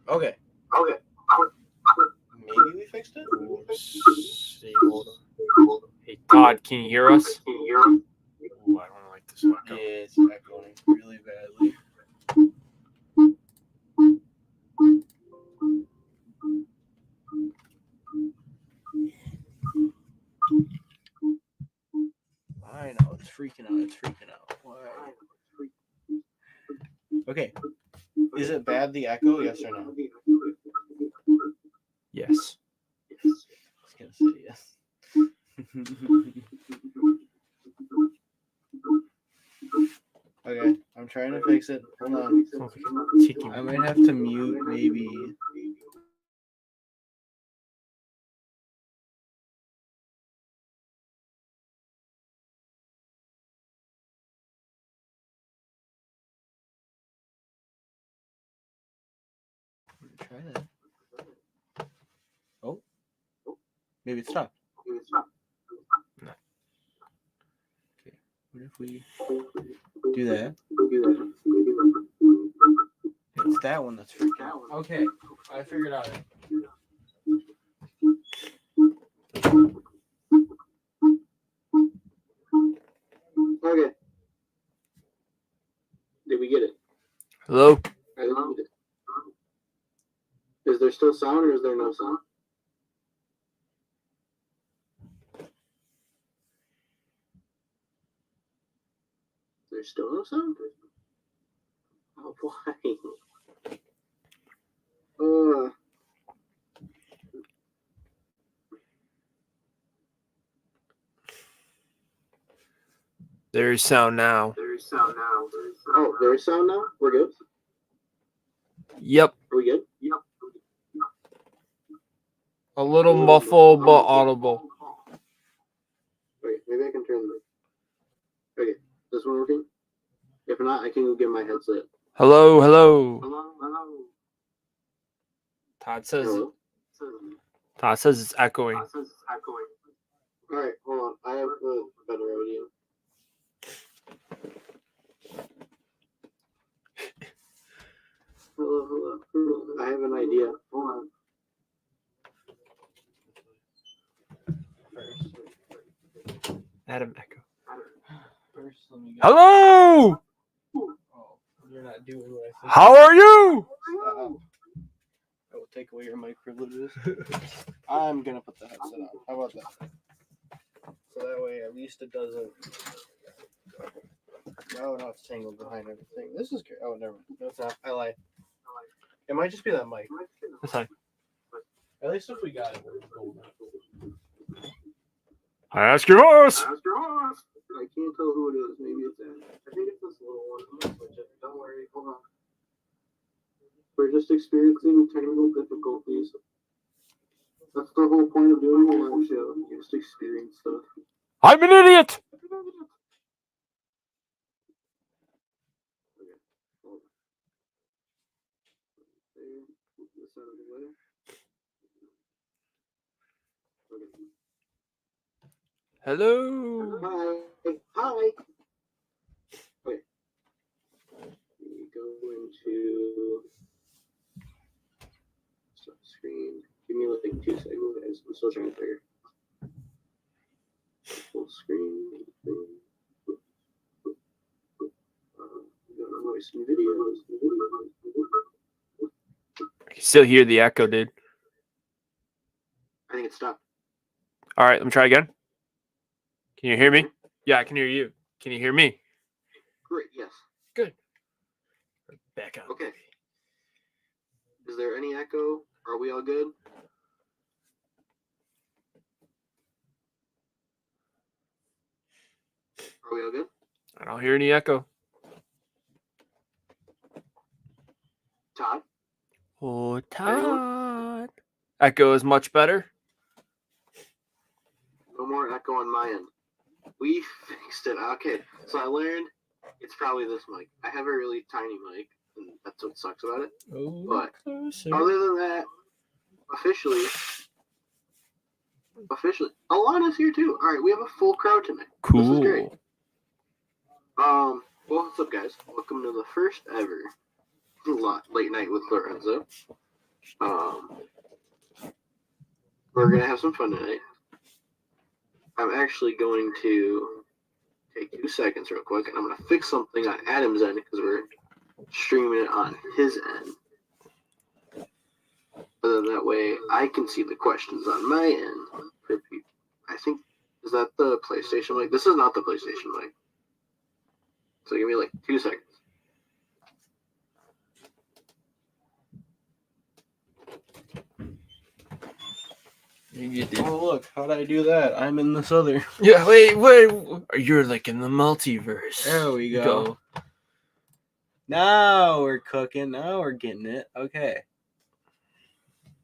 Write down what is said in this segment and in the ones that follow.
Okay. Okay. Maybe we fixed it? See, hold on. Hey, Todd, can you hear us? Can you hear him? Ooh, I don't like this echo. Yeah, it's echoing really badly. I know, it's freaking out. It's freaking out. Why? Okay. Is it bad, the echo? Yes or no? Yes. I was going to say yes. Okay, I'm trying to fix it. Hold on. Sounds like a ticking. I might have to mute, maybe. Try that. Oh. Maybe it stopped. No. Okay. What if we do that? It's that one that's freaking out. Okay. I figured out it. Okay. Did we get it? Hello? I loved it. Is there still sound or is there no sound? There's still no sound? Oh, why? There's sound now. There's sound now. Oh, there's sound now? We're good? Yep. Are we good? Yep. A little muffled, but audible. Okay, maybe I can turn the... Okay, this one working? If not, I can go get my headset. Hello, hello. Hello. Todd says Hello? Todd says it's echoing. Alright, hold on. I have a better idea. Hello. I have an idea. Hold on. Adam echo. First, let me get... Hello! Oh, you're not doing what I think. How are you? Stop. I will take away your mic privileges. I'm gonna put the headset on. How about that? So that way, at least it doesn't. No, it's tangled behind everything. This is great. Oh, never mind. No, it's not. I lied. It might just be that mic. That's fine. At least if we got it, we're golden. I ask your horse. I can't tell who it is. Maybe it's that. I think it's this little one. I'm gonna switch it. Don't worry. Hold on. We're just experiencing technical difficulties. That's the whole point of doing a live show. You just experience stuff. I'm an idiot. Okay. Hold on. There. This out of the way. Okay. Hello. Hi. Okay. We go into stop screen. Give me like 2 seconds, guys. I'm still trying to figure. Full screen. Voice and videos. I can still hear the echo, dude. I think it stopped. All right, let me try again. Can you hear me? Yeah, I can hear you. Can you hear me? Great. Yes. Good. Back on. Okay. Is there any echo? Are we all good? Are we all good? I don't hear any echo. Todd? Oh, Todd. Echo is much better. No more echo on my end. We fixed it. Okay. So I learned it's probably this mic. I have a really tiny mic, and that's what sucks about it. Oh, But closer. other than that, officially, Alana's here too. All right, we have a full crowd tonight. This is great. Cool. Well, what's up, guys? Welcome to the first ever late night with Lorenzo. We're gonna have some fun tonight. I'm actually going to take 2 seconds real quick, and I'm gonna fix something on Adam's end because we're streaming it on his end. So then that way I can see the questions on my end for people. I think, is that the PlayStation mic? This is not the PlayStation mic. So give me like 2 seconds. Oh, look, how'd I do that? I'm in this other. Yeah, wait. You're like in the multiverse. There we go. Now we're cooking. Now we're getting it. Okay.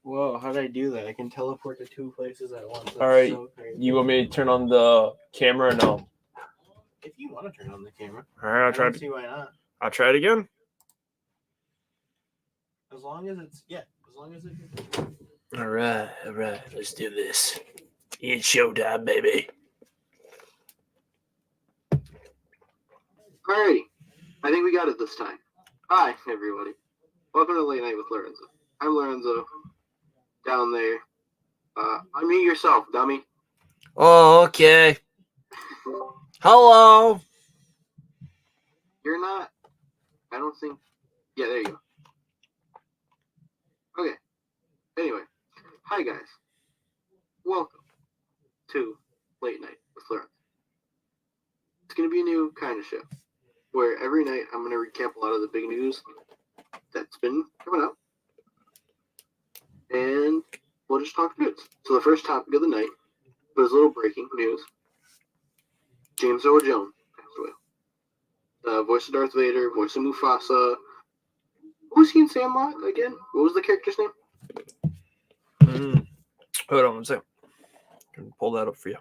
Whoa, how'd I do that? I can teleport to 2 places at once. That's All right. So crazy. You want me to turn on the camera or no? If you want to turn on the camera, All right, I don't see why not. I'll try it again. As long as it's as long as it's. All right. Let's do this. It's showtime, baby. Alrighty. I think we got it this time. Hi, everybody. Welcome to Late Night with Lorenzo. I'm Lorenzo. Down there. Unmute yourself, dummy. Oh, okay. Hello. You're not. I don't think. Yeah, there you go. Okay. Anyway. Hi, guys. Welcome to Late Night with Lorenzo. It's going to be a new kind of show where every night I'm going to recap a lot of the big news that's been coming out. And we'll just talk through it. So the first topic of the night was a little breaking news. James Earl Jones passed away. The voice of Darth Vader, voice of Mufasa. Who was he in Sandlot again? What was the character's name? Hold on one second. I can pull that up for you.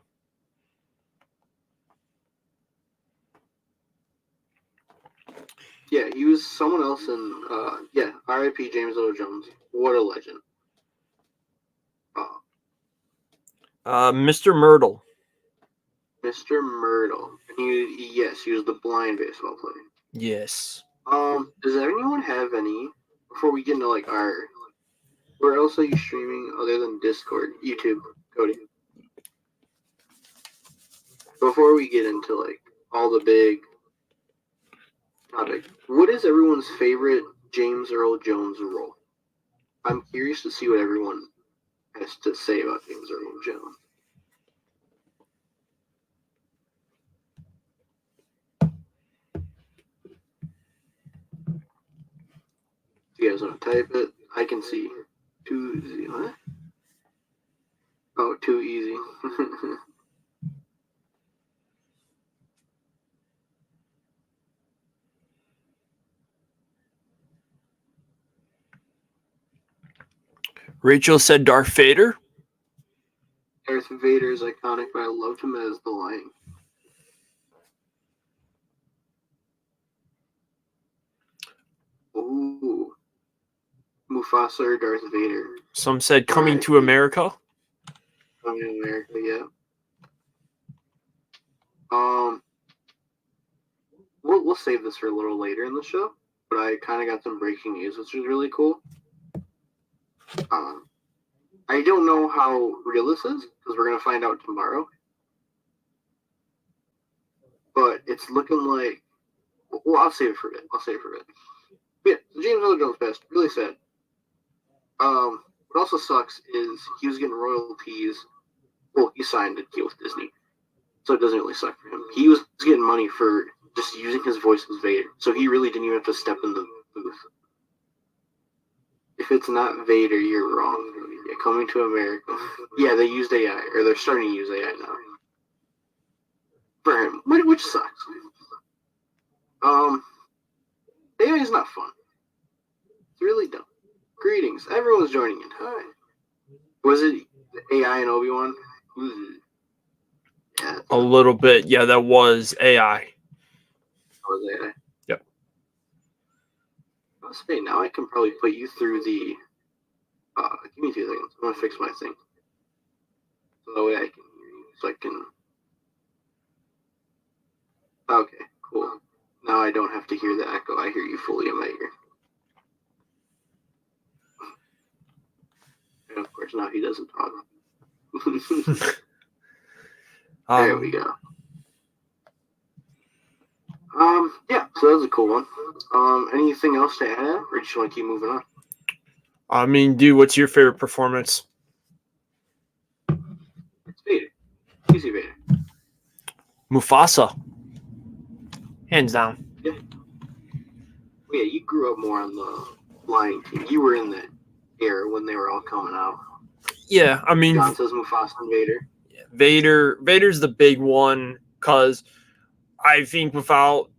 Yeah, he was someone else in, R.I.P. James Earl Jones. What a legend. Mr. Myrtle. Mr. Myrtle. He was the blind baseball player. Yes. Does anyone have any, before we get into like where else are you streaming other than Discord? YouTube, Cody. Before we get into like all the big topics, what is everyone's favorite James Earl Jones role? I'm curious to see what everyone has to say about James Earl Jones. If you guys want to type it, I can see. Too easy, huh? Oh, too easy. Rachel said Darth Vader. Darth Vader is iconic, but I loved him as the Lion. Ooh. Mufasa or Darth Vader. Some said Coming to America. Coming to America, yeah. We'll save this for a little later in the show, but I kind of got some breaking news, which is really cool. I don't know how real this is because we're gonna find out tomorrow. But it's looking like. Well, I'll save it for a bit. But yeah, James Earl Jones passed. Really sad. What also sucks is he was getting royalties. Well, he signed a deal with Disney, so it doesn't really suck for him. He was getting money for just using his voice as Vader, so he really didn't even have to step in the booth. If it's not Vader, you're wrong. Yeah, Coming to America. Yeah, they used AI, or they're starting to use AI now. For him, which sucks. AI is not fun. It's really dumb. Greetings. Everyone's joining in. Hi. Was it AI and Obi-Wan? Yeah. A little bit. Yeah, that was AI. Was AI? Yep. I'll say now I can probably put you through the. Give me 2 seconds. I'm gonna fix my thing. So that way I can hear you. So I can. Okay, cool. Now I don't have to hear the echo. I hear you fully in my ear. And of course, now he doesn't talk. There we go. Yeah, so that was a cool one. Anything else to add, or just want to keep moving on? I mean, dude, what's your favorite performance? It's Vader. Easy Vader. Mufasa. Hands down. Yeah, you grew up more on the Lion King. You were in that era when they were all coming out. Yeah, I mean, John says Mufasa and Vader. Vader's the big one because I think without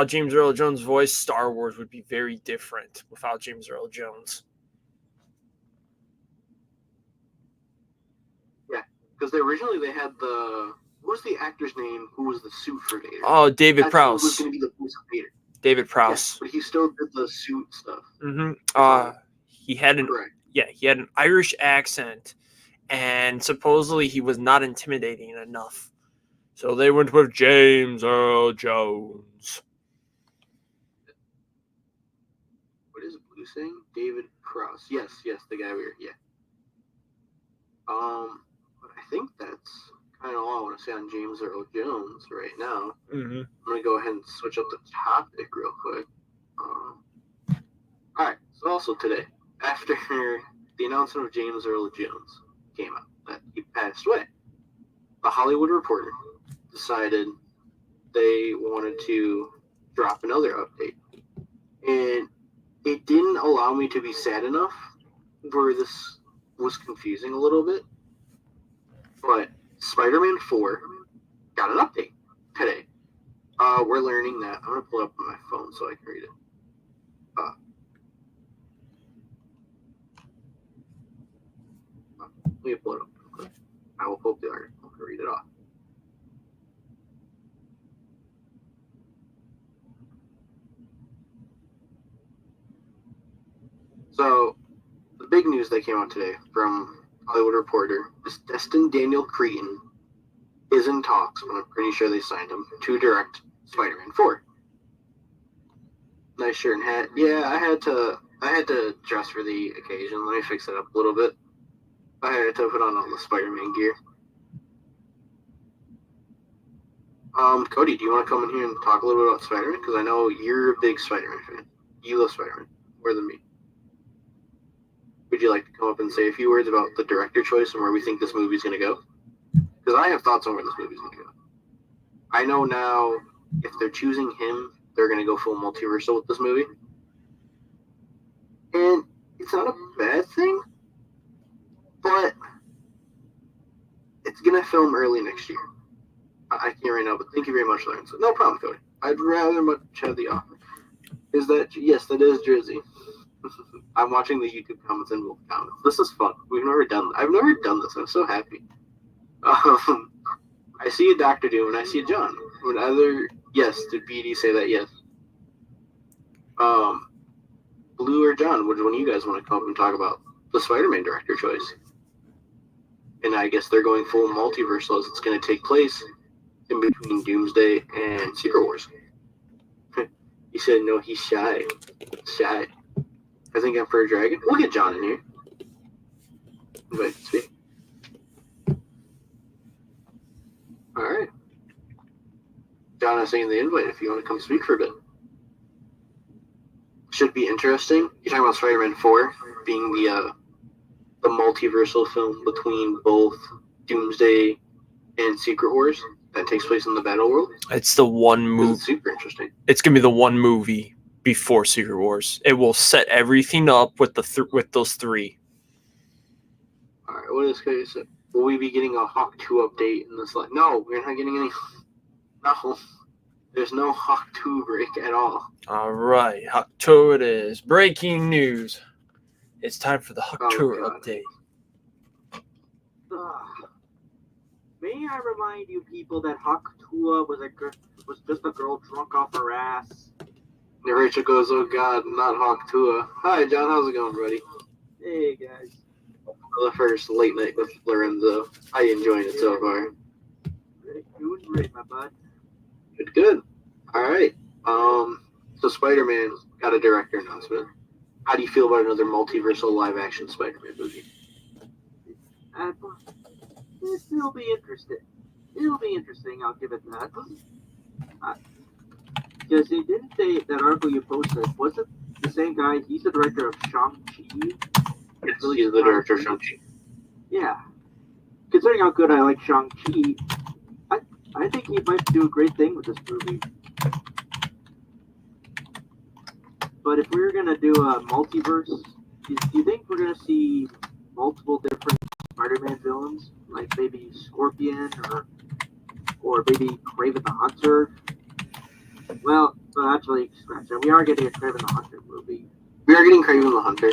James Earl Jones' voice, Star Wars would be very different without James Earl Jones. Yeah, because originally they had what was the actor's name who was the suit for Vader? Oh, David That's Prowse. Who was going to be the voice of Vader. David Prowse. Yeah, but he still did the suit stuff. Mm-hmm. He had Correct. he had an Irish accent, and supposedly he was not intimidating enough. So they went with James Earl Jones. What is Blue saying? David Prowse. Yes, the guy we were. Yeah. But I think that's kind of all I want to say on James Earl Jones right now. Mm-hmm. I'm gonna go ahead and switch up the topic real quick. All right. So also today, after the announcement of James Earl Jones came out that he passed away, the Hollywood Reporter decided they wanted to drop another update, and it didn't allow me to be sad enough where this was confusing a little bit. But Spider-Man 4 got an update today. We're learning that. I'm going to pull it up on my phone so I can read it. Let me pull it up real quick. I will pull up the article and read it off. So, the big news that came out today from Hollywood Reporter is Destin Daniel Cretton is in talks, but I'm pretty sure they signed him, to direct Spider-Man 4. Nice shirt and hat. Yeah, I had to dress for the occasion. Let me fix it up a little bit. I had to put on all the Spider-Man gear. Cody, do you want to come in here and talk a little bit about Spider-Man? Because I know you're a big Spider-Man fan. You love Spider-Man more than me. Would you like to come up and say a few words about the director choice and where we think this movie's going to go? Because I have thoughts on where this movie's going to go. I know now if they're choosing him, they're going to go full multiversal with this movie. And it's not a bad thing, but it's going to film early next year. I can't right now, but thank you very much, Lorenzo. No problem, Cody. I'd rather much have the offer. Is that, yes, that is Drizzy. I'm watching the YouTube comments and we'll count. This is fun. I've never done this. I'm so happy. I see a Dr. Doom and I see a John. Yes, did BD say that? Yes. Blue or John, which one of you guys want to come up and talk about the Spider-Man director choice? And I guess they're going full multiversal as it's going to take place in between Doomsday and Secret Wars. He said, no, he's shy. Shy. I think Emperor Dragon. We'll get John in here. Invite to speak. Alright. John, I sent you the invite if you want to come speak for a bit. Should be interesting. You're talking about Spider-Man 4 being the multiversal film between both Doomsday and Secret Wars that takes place in the Battle World. It's the one movie. It's super interesting. It's gonna be the one movie before Secret Wars. It will set everything up with with those three. All right, what is Cody say? Will we be getting a Hawk 2 update in this? No, we're not getting any. No, there's no Hawk 2 break at all. All right, Hawk 2 it is. Breaking news. It's time for the Hawk 2 update. May I remind you people that Hawk Tua was just a girl drunk off her ass? And Rachel goes, oh God, not Hawk Tua. Hi, John, how's it going, buddy? Hey, guys. The first late night with Lorenzo. How you enjoying it so far? Doing great, my bud. Good. All right. So Spider-Man got a director announcement. How do you feel about another multiversal live-action Spider-Man movie? It'll be interesting. It'll be interesting. I'll give it that. Because he didn't say that article you posted. Was it the same guy? He's the director of Shang-Chi. Yes, he's the director of Shang-Chi. Yeah. Considering how good I like Shang-Chi, I think he might do a great thing with this movie. But if we were gonna do a multiverse, do you think we're gonna see multiple different Spider-Man villains, like maybe Scorpion or maybe Kraven the Hunter? Well, actually, scratch that. We are getting a Kraven the Hunter movie. We are getting Kraven the Hunter.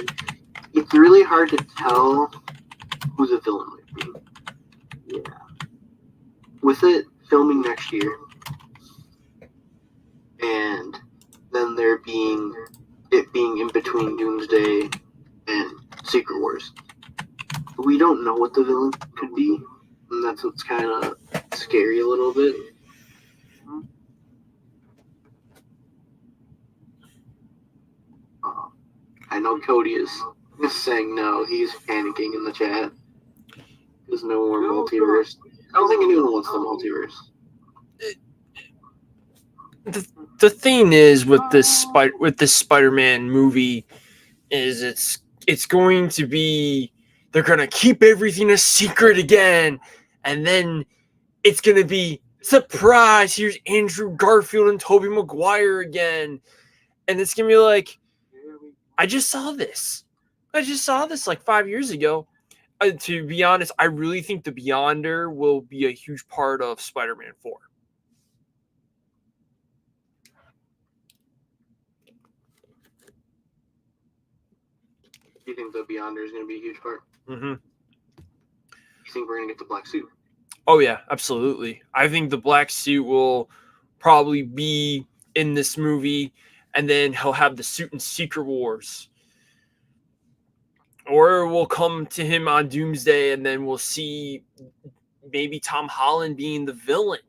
It's really hard to tell who the villain might be. Yeah. With it filming next year, and then it being in between Doomsday and Secret Wars, we don't know what the villain could be, and that's what's kind of scary a little bit. I know Cody is saying no. He's panicking in the chat. There's no more multiverse. I don't think anyone wants the multiverse. The thing is with this Spider-Man movie is it's going to be, they're gonna keep everything a secret again, and then it's gonna be surprise. Here's Andrew Garfield and Tobey Maguire again, and it's gonna be like, I just saw this like 5 years ago. To be honest, I really think the Beyonder will be a huge part of Spider-Man 4. Do you think the Beyonder is going to be a huge part? Mm-hmm. You think we're going to get the black suit? Oh yeah, absolutely. I think the black suit will probably be in this movie, and then he'll have the suit in Secret Wars. Or we'll come to him on Doomsday, and then we'll see maybe Tom Holland being the villain.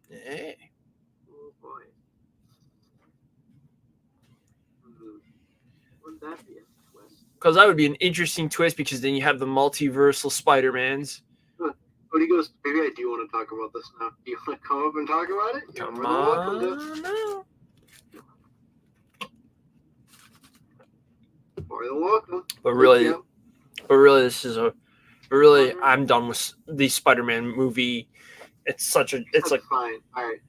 Hey. Oh boy. Wouldn't that be a twist? Because that would be an interesting twist, because then you have the multiversal Spider-Mans. But he goes, maybe I do want to talk about this now. Do you want to come up and talk about it? Come You're more than welcome on. to. More than welcome. But really, Yeah. I'm done with the Spider-Man movie. It's like, fine. All right.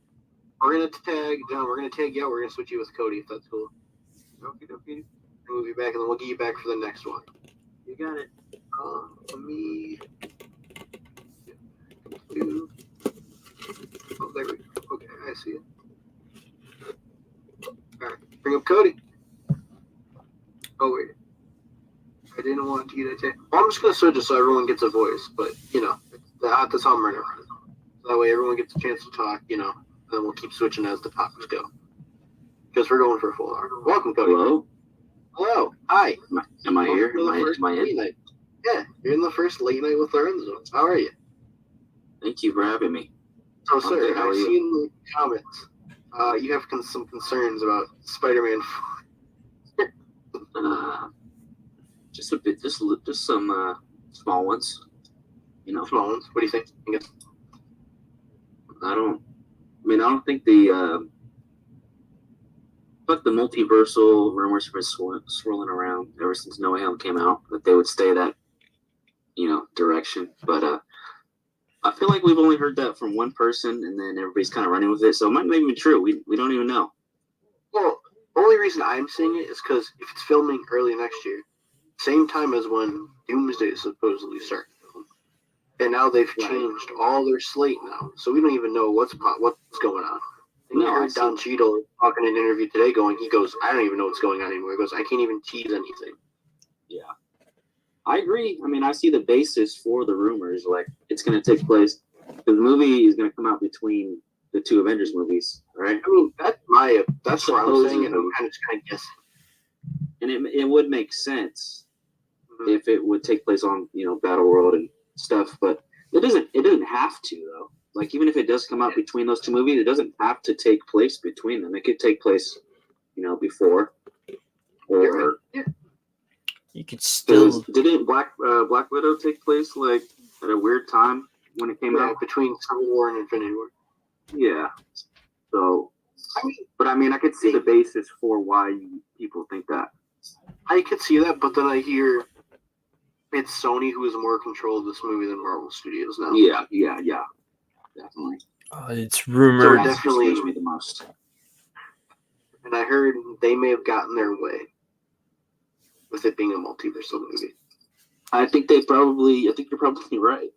We're gonna tag John. We're gonna tag you out. We're gonna switch you with Cody if that's cool. Okay. Move you back, and then we'll get you back for the next one. You got it. Let me. Oh, there we go. Okay, I see it. All right, bring up Cody. Oh wait, I didn't want you to take. Well, I'm just gonna switch it so everyone gets a voice, but that's how I'm running around. So that way everyone gets a chance to talk, and then we'll keep switching as the topics go. Because we're going for a full hour. Welcome, Cody. Hello? Hello. Hi. Am I here? Am I in? night. Yeah, you're in the first late night with Lorenzo. How are you? Thank you for having me. So, I'm sir, good. How I've are you? seen the comments. You have some concerns about Spider-Man. Just a bit, just some small ones. Small ones. What do you think? I don't think the multiversal rumors have been swirling around ever since No Way Home came out, that they would stay that, direction. But I feel like we've only heard that from one person, and then everybody's kind of running with it. So it might not even be true. We don't even know. Well, the only reason I'm saying it is because if it's filming early next year, same time as when Doomsday is supposedly starting. And now they've changed all their slate now, so we don't even know what's going on. And I heard Don Cheadle talking in an interview today he goes, I don't even know what's going on anymore. He goes, I can't even tease anything. Yeah. I agree. I see the basis for the rumors. Like, it's going to take place, the movie is going to come out between the two Avengers movies, right? That's what I'm saying, and I'm kind of guessing. And it would make sense if it would take place on, Battle World and stuff, but it doesn't have to, though. Like, even if it does come out between those two movies, it doesn't have to take place between them. It could take place, before, or you could still. Didn't Black Widow take place like at a weird time when it came Yeah, out? between Civil War and Infinity War. Yeah. So, I mean, I could see the basis for why people think that. I could see that, but then I hear it's Sony who has more control of this movie than Marvel Studios now. Yeah. Definitely. It's So rumored. That definitely, scares me the most. and I heard they may have gotten their way with it being a multiversal movie. I think you're probably right.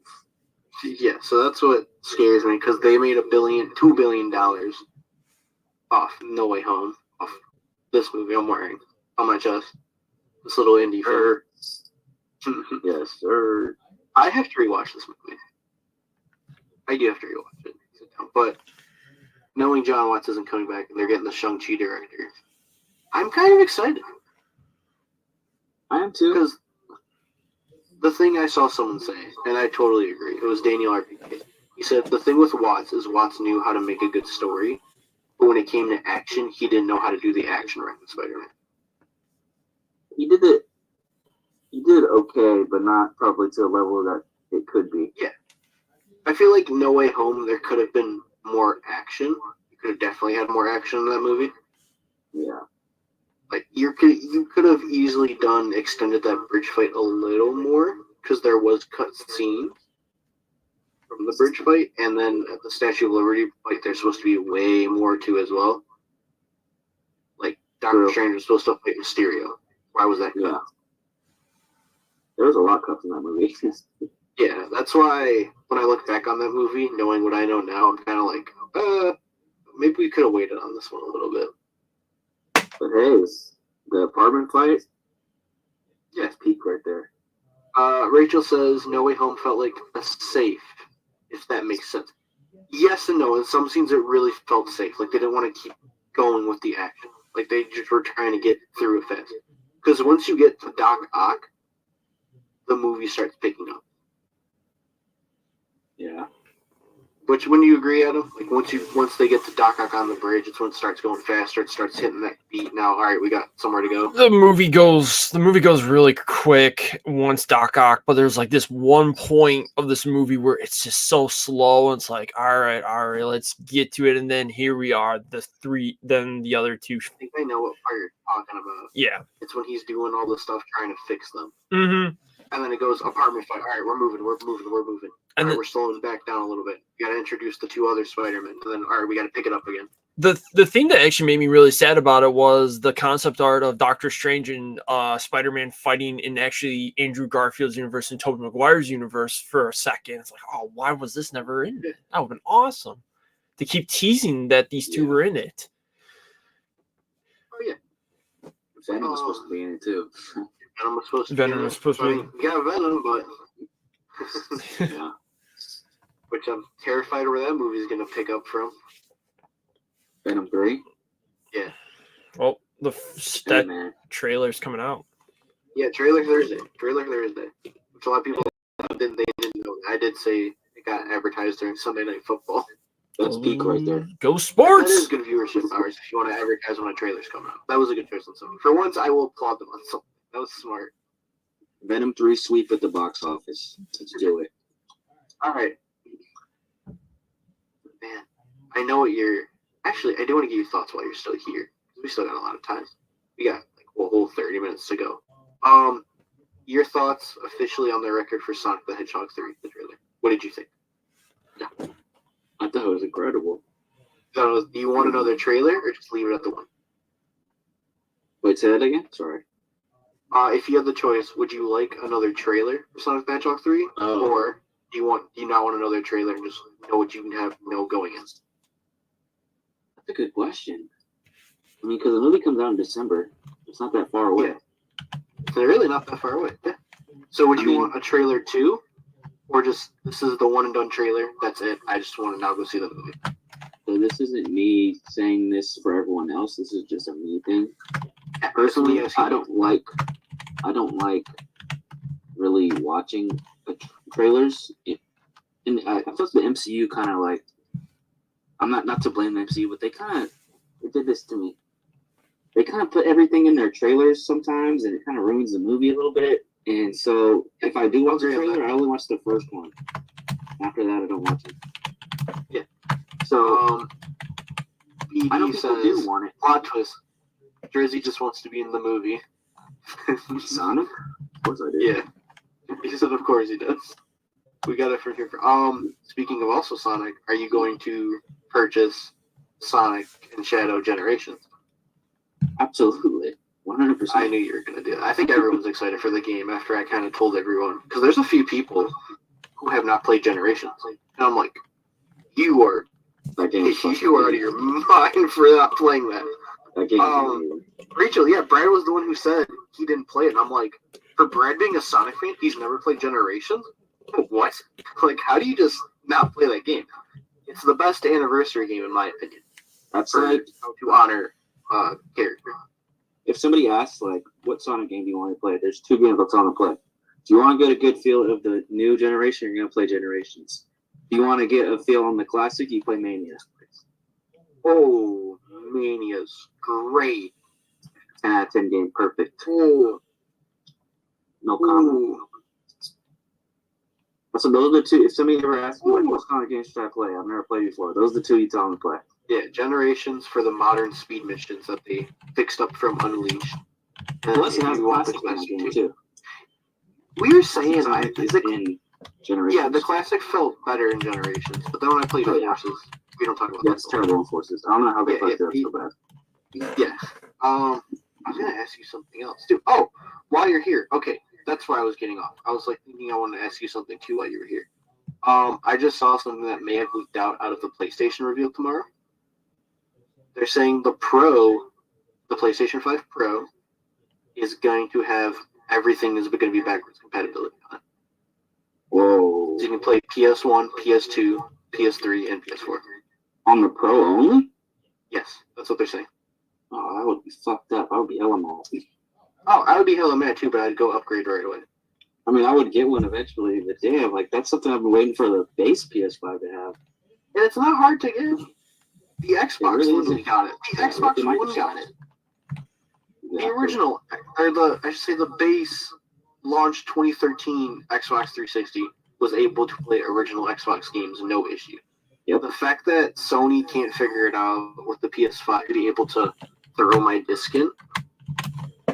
Yeah, so that's what scares me because they made $2 billion off No Way Home, off this movie I'm wearing on my chest. This little indie film. Yes, sir. I have to rewatch this movie. I do have to rewatch it. But knowing John Watts isn't coming back and they're getting the Shang-Chi director, I'm kind of excited. I am too. Because the thing I saw someone say, and I totally agree, it was Daniel RPK. He said the thing with Watts is Watts knew how to make a good story, but when it came to action, he didn't know how to do the action right with Spider-Man. He did okay, but not probably to the level that it could be. Yeah. I feel like No Way Home, there could have been more action. You could have definitely had more action in that movie. Yeah. Like you could have easily extended that bridge fight a little more because there was cut scenes from the bridge fight, and then at the Statue of Liberty fight, there's supposed to be way more to as well. Like Doctor Strange was supposed to fight Mysterio. Why was that cut? Yeah. There was a lot cut in that movie. Yeah, that's why when I look back on that movie, knowing what I know now, I'm kind of like, maybe we could have waited on this one a little bit. But hey, the apartment fight, that's peak right there. Rachel says No Way Home felt like a safe, if that makes sense. Yes and no. In some scenes, it really felt safe. Like they didn't want to keep going with the action. Like they just were trying to get through it fast. Because once you get to Doc Ock, the movie starts picking up. Yeah. Which, when you agree, Adam, like once they get to Doc Ock on the bridge, it's when it starts going faster. It starts hitting that beat. Now, all right, we got somewhere to go. The movie goes really quick once Doc Ock, but there's like this one point of this movie where it's just so slow. And it's like, all right, let's get to it. And then here we are, then the other two. I think I know what part you're talking about. Yeah. It's when he's doing all the stuff trying to fix them. Mm-hmm. And then it goes apartment fight. All right, we're moving. And All right, we're slowing back down a little bit. We got to introduce the two other Spider-Men. And then, all right, we got to pick it up again. The thing that actually made me really sad about it was the concept art of Doctor Strange and Spider-Man fighting in actually Andrew Garfield's universe and Tobey Maguire's universe for a second. It's like, oh, why was this never in it? That would have been awesome to keep teasing that these two were in it. Oh, yeah. Venom was supposed to be in it, too. Venom was supposed to Venom be was supposed to be. I mean, we got Venom, but... Yeah. Which I'm terrified where that movie's going to pick up from. Venom 3? Yeah. Well, that trailer's coming out. Yeah, trailer Thursday. Which a lot of people they didn't know. I did say it got advertised during Sunday Night Football. That's peak right there. Go Sports! That is good viewership hours if you want to advertise when a trailer's coming out. That was a good choice on something. For once, I will applaud them on something. That was smart. Venom 3 sweep at the box office. Let's do it. All right. Man, I know what you're... Actually, I do want to give you thoughts while you're still here. We still got a lot of time. We got like a whole 30 minutes to go. Your thoughts officially on the record for Sonic the Hedgehog 3, the trailer. What did you think? I thought it was incredible. So, do you want another trailer or just leave it at the one? Wait, say that again? Sorry. If you had the choice, would you like another trailer for Sonic the Hedgehog 3? Or do you not want another trailer and just know what you can have going in? That's a good question. I mean, because the movie comes out in December. It's not that far away. Yeah. They're really not that far away. Yeah. So would you want a trailer too? Or just, this is the one and done trailer, that's it, I just want to now go see the movie? So this isn't me saying this for everyone else. This is just a me thing. Yeah, personally, I don't like really watching trailers. And I feel the MCU kind of like, I'm not to blame the MCU, but they did this to me. they kind of put everything in their trailers sometimes, and it kind of ruins the movie a little bit. And so, if I do watch a trailer, I only watch the first one. After that, I don't watch it. So I know BD people do says, want it. plot twist. Drizzy just wants to be in the movie. Sonic? Of course I do. Yeah. He said, of course he does. We got it from here. Speaking of also Sonic, are you going to purchase Sonic and Shadow Generations? Absolutely. 100%. I knew you were going to do that. I think everyone's excited for the game after I kind of told everyone. Because there's a few people who have not played Generations. And I'm like, you are That game is fucking you are out of your mind for not playing that. That game is Rachel, yeah, Brad was the one who said he didn't play it. And I'm like, for Brad being a Sonic fan, he's never played Generations? What? Like, how do you just not play that game? It's the best anniversary game, in my opinion. That's For like, to honor character. if somebody asks, like, what Sonic game do you want to play? There's two games that's on the play. If you want to get a good feel of the new generation, you're going to play Generations. If you want to get a feel on the classic, you play Mania. Oh, Mania's great. 10 out of 10 game, perfect. Oh, No comment. ooh. So those are the two. If somebody ever asks me, like, what Sonic games should I play? I've never played before. Those are the two you tell them to play. Yeah, Generations for the modern speed missions that they fixed up from Unleashed. And Plus, it if has a you want classic the classic game, too. too. We were saying, Sonic is the, in Generations. yeah, the classic felt better in Generations, but then when I played Oh, yeah. Forces, we don't talk about That's that. terrible in Forces. I don't know how they Yeah, fucked yeah, it up so bad. Yeah. I was gonna ask you something else too. Oh, while you're here, okay, that's where I was getting off. I was like thinking I wanted to ask you something too while you were here. I just saw something that may have leaked out of the PlayStation reveal tomorrow. They're saying the PlayStation 5 Pro, is going to have everything is going to be backwards compatibility on it. Whoa. So you can play PS1, PS2, PS3, and PS4. On the Pro only? Yes, that's what they're saying. Oh, that would be fucked up. I would be hella mad. Oh, I would be hella mad too, but I'd go upgrade right away. I mean, I would get one eventually, but damn, like, that's something I've been waiting for the base PS5 to have. And it's not hard to get. The Xbox really One isn't. got it. The Yeah, Xbox it might One be. got it. The Yeah, original, or I should say the base launched 2013 Xbox 360 was able to play original Xbox games, no issue. Yep. The fact that Sony can't figure it out with the PS5 to be able to throw my disc in,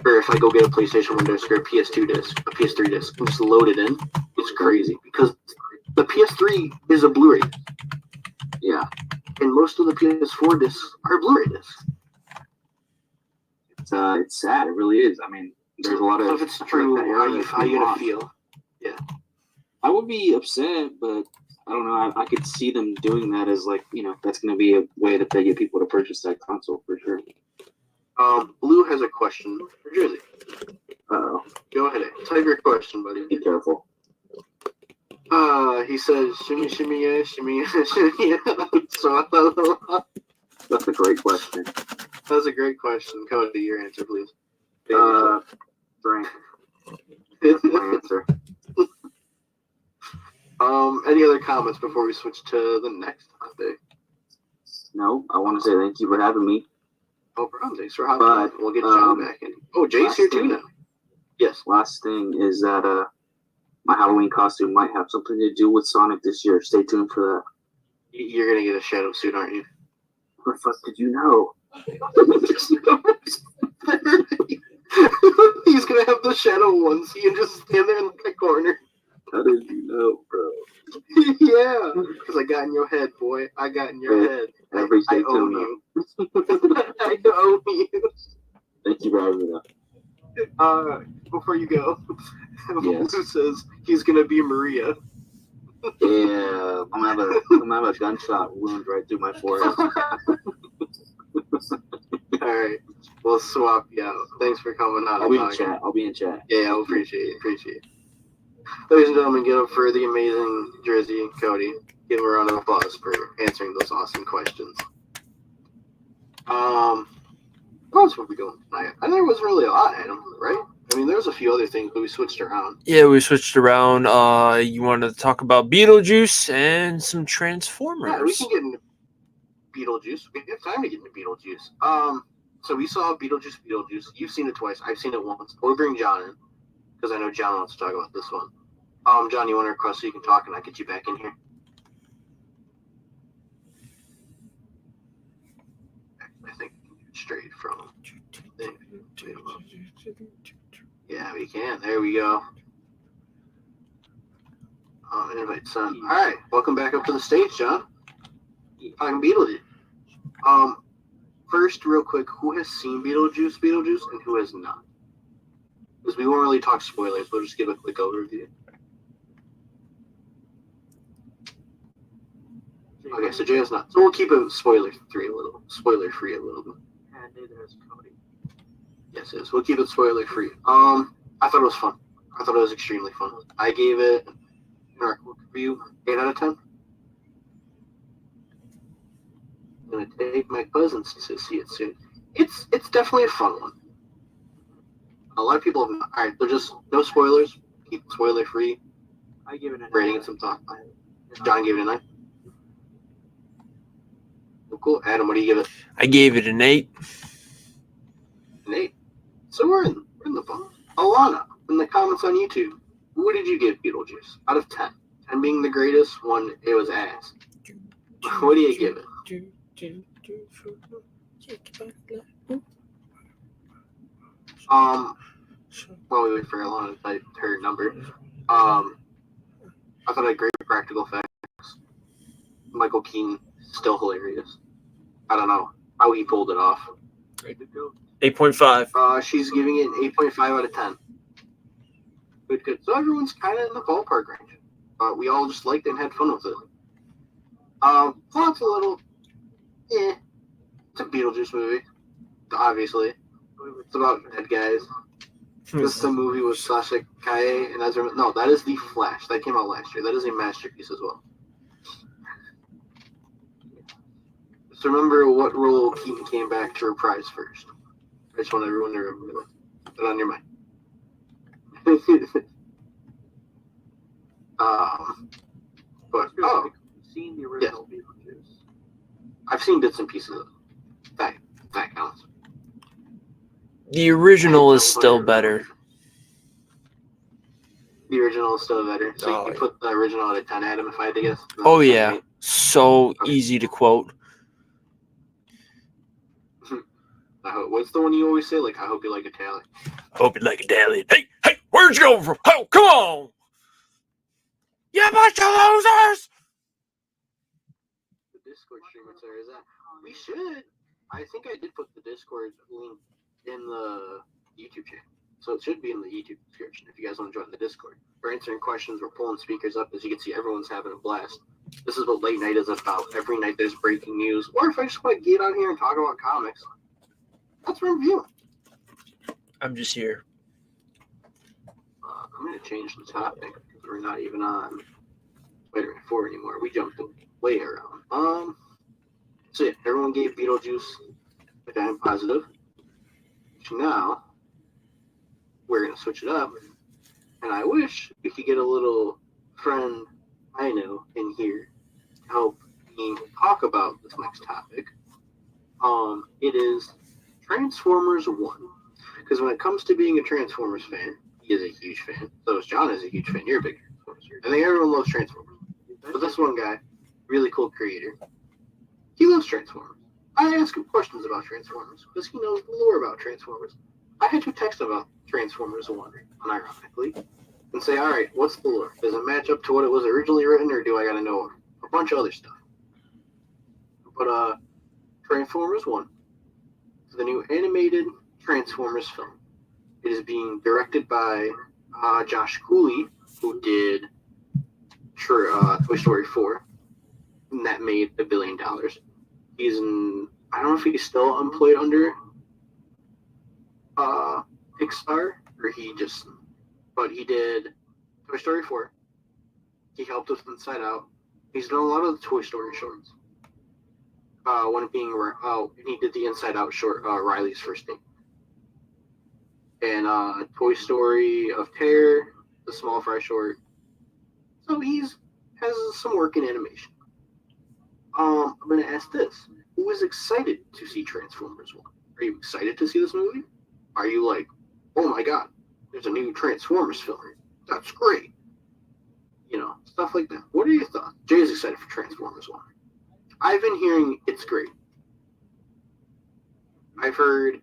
or if I go get a PlayStation 1 disc or a PS2 disc, a PS3 disc, and just load it in, it's crazy because the PS3 is a Blu-ray disc, yeah. and most of the PS4 discs are Blu-ray discs. It's sad. It really is. I mean, there's a lot of. So if it's I feel true, like that how era you is how you being gonna lost. feel? I would be upset, but I don't know. I could see them doing that as, like, you know, that's going to be a way that they get people to purchase that console for sure. Blue has a question for Jersey. Uh-oh. Go ahead. Type your question, buddy. Be careful. He says, shimmy, shimmy, yeah, shimmy, yeah, shimmy, yeah. So, That's a great question. that's a great question. Cody, your answer, please. Frank, my answer. Any other comments before we switch to the next topic? No, I want to say thank you for having me. Oh, bro, thanks for hopping on. We'll get John back in. Oh, Jay's last here too thing- now. Yes. Last thing is that my Halloween costume might have something to do with Sonic this year. Stay tuned for that. You're going to get a shadow suit, aren't you? What the fuck did you know? He's going to have the shadow onesie and just stand there in the corner. How did you know, bro? Yeah, because I got in your head, boy. I got in your head. Every I day own till you. I own you. Thank you for having me. Before you go, Yes. Blue says he's gonna be Maria. Yeah, I'm gonna have a gunshot wound right through my forehead. All right, we'll swap you out. Thanks for coming out. I'll be in and talking. chat. I'll be in chat. Yeah, I appreciate it. Ladies and gentlemen, give up for the amazing Jersey and Cody. Give him a round of applause for answering those awesome questions. What else were we doing tonight? I think there wasn't really a lot, Adam, right? I mean, there was a few other things, but we switched around. Yeah, we switched around. You wanted to talk about Beetlejuice and some Transformers. Yeah, we can get into Beetlejuice. We have time to get into Beetlejuice. So we saw Beetlejuice. You've seen it twice. I've seen it once. We'll bring John in because I know John wants to talk about this one. John, you want to request so you can talk and I get you back in here? I think straight from. Yeah, we can. There we go. Invite son. All right, welcome back up to the stage, John. I'm Beetlejuice. First, real quick, who has seen Beetlejuice, and who has not? Because we won't really talk spoilers. We'll just give a quick overview. Okay, so Jay has not. So we'll keep it spoiler-free a little bit. And neither has Cody. Yes, it is. We'll keep it spoiler-free. I thought it was fun. I thought it was extremely fun. I gave it, in our quick review, 8 out of 10. I'm going to take my cousins to see it soon. It's definitely a fun one. A lot of people have not. All right, so just no spoilers. Keep it spoiler-free. I give it a 9. Rating and some talk. John gave it a 9. Well, cool. Adam, what do you give it? I gave it an 8. An 8. So we're in the ball. Alana, in the comments on YouTube, what did you give Beetlejuice out of 10? 10 being the greatest, 1 it was ass. What do you give it? While we wait for Alana to type her number, I thought I had great practical effects. Michael Keaton, still hilarious. I don't know how he pulled it off. 8.5. She's giving it an 8.5 out of 10. Good. So everyone's kind of in the ballpark range. We all just liked it and had fun with it. Plot's a little, it's a Beetlejuice movie, obviously. It's about dead guys. This is the movie with Sasha Kaye and Ezra. No, that is The Flash. That came out last year. That is a masterpiece as well. Just remember what role Keaton came back to reprise first. I just want everyone to remember that. Put it on your mind. Seen the original Beetlejuice. I've seen bits and pieces of it. That counts. The original is still better. The original is still better. So Oh, you can put the original at a 10, Adam, if I had to guess. Oh yeah, so easy to quote. What's the one you always say? Like, I hope you like Italian. Hope you like a daily. Hey, where'd you go from? Oh, come on! You bunch of losers! The Discord streamer, sir, is that? We should. I think I did put the Discord link in the YouTube channel. So it should be in the YouTube description if you guys want to join the Discord. We're answering questions, we're pulling speakers up. As you can see, everyone's having a blast. This is what late night is about. Every night there's breaking news. Or if I just want to get on here and talk about comics, that's what I'm viewing. I'm just here. I'm going to change the topic because we're not even on Spider-Man 4 anymore. We jumped way around. So yeah, everyone gave Beetlejuice a damn positive. So now we're going to switch it up. And I wish we could get a little friend I know in here to help me talk about this next topic. It is Transformers 1. Because when it comes to being a Transformers fan, he is a huge fan. So is John is a huge fan. You're a big Transformers fan. I think everyone loves Transformers. But this one guy, really cool creator, he loves Transformers. I ask him questions about Transformers because he knows the lore about Transformers. I had to text about Transformers 1, unironically, and say, all right, what's the lore? Does it match up to what it was originally written, or do I got to know a bunch of other stuff? But Transformers 1, the new animated Transformers film. It is being directed by Josh Cooley, who did Toy Story 4, and that made $1 billion. He's I don't know if he's still employed under Pixar, or but he did Toy Story 4. He helped with Inside Out. He's done a lot of the Toy Story shorts. One being, he did the Inside Out short, Riley's First Date. And Toy Story of Terror, the Small Fry short. So has some work in animation. I'm going to ask this. Who is excited to see Transformers 1? Are you excited to see this movie? Are you like, oh my god, there's a new Transformers film. That's great. Stuff like that. What are your thoughts? Jay's excited for Transformers 1. I've been hearing it's great. I've heard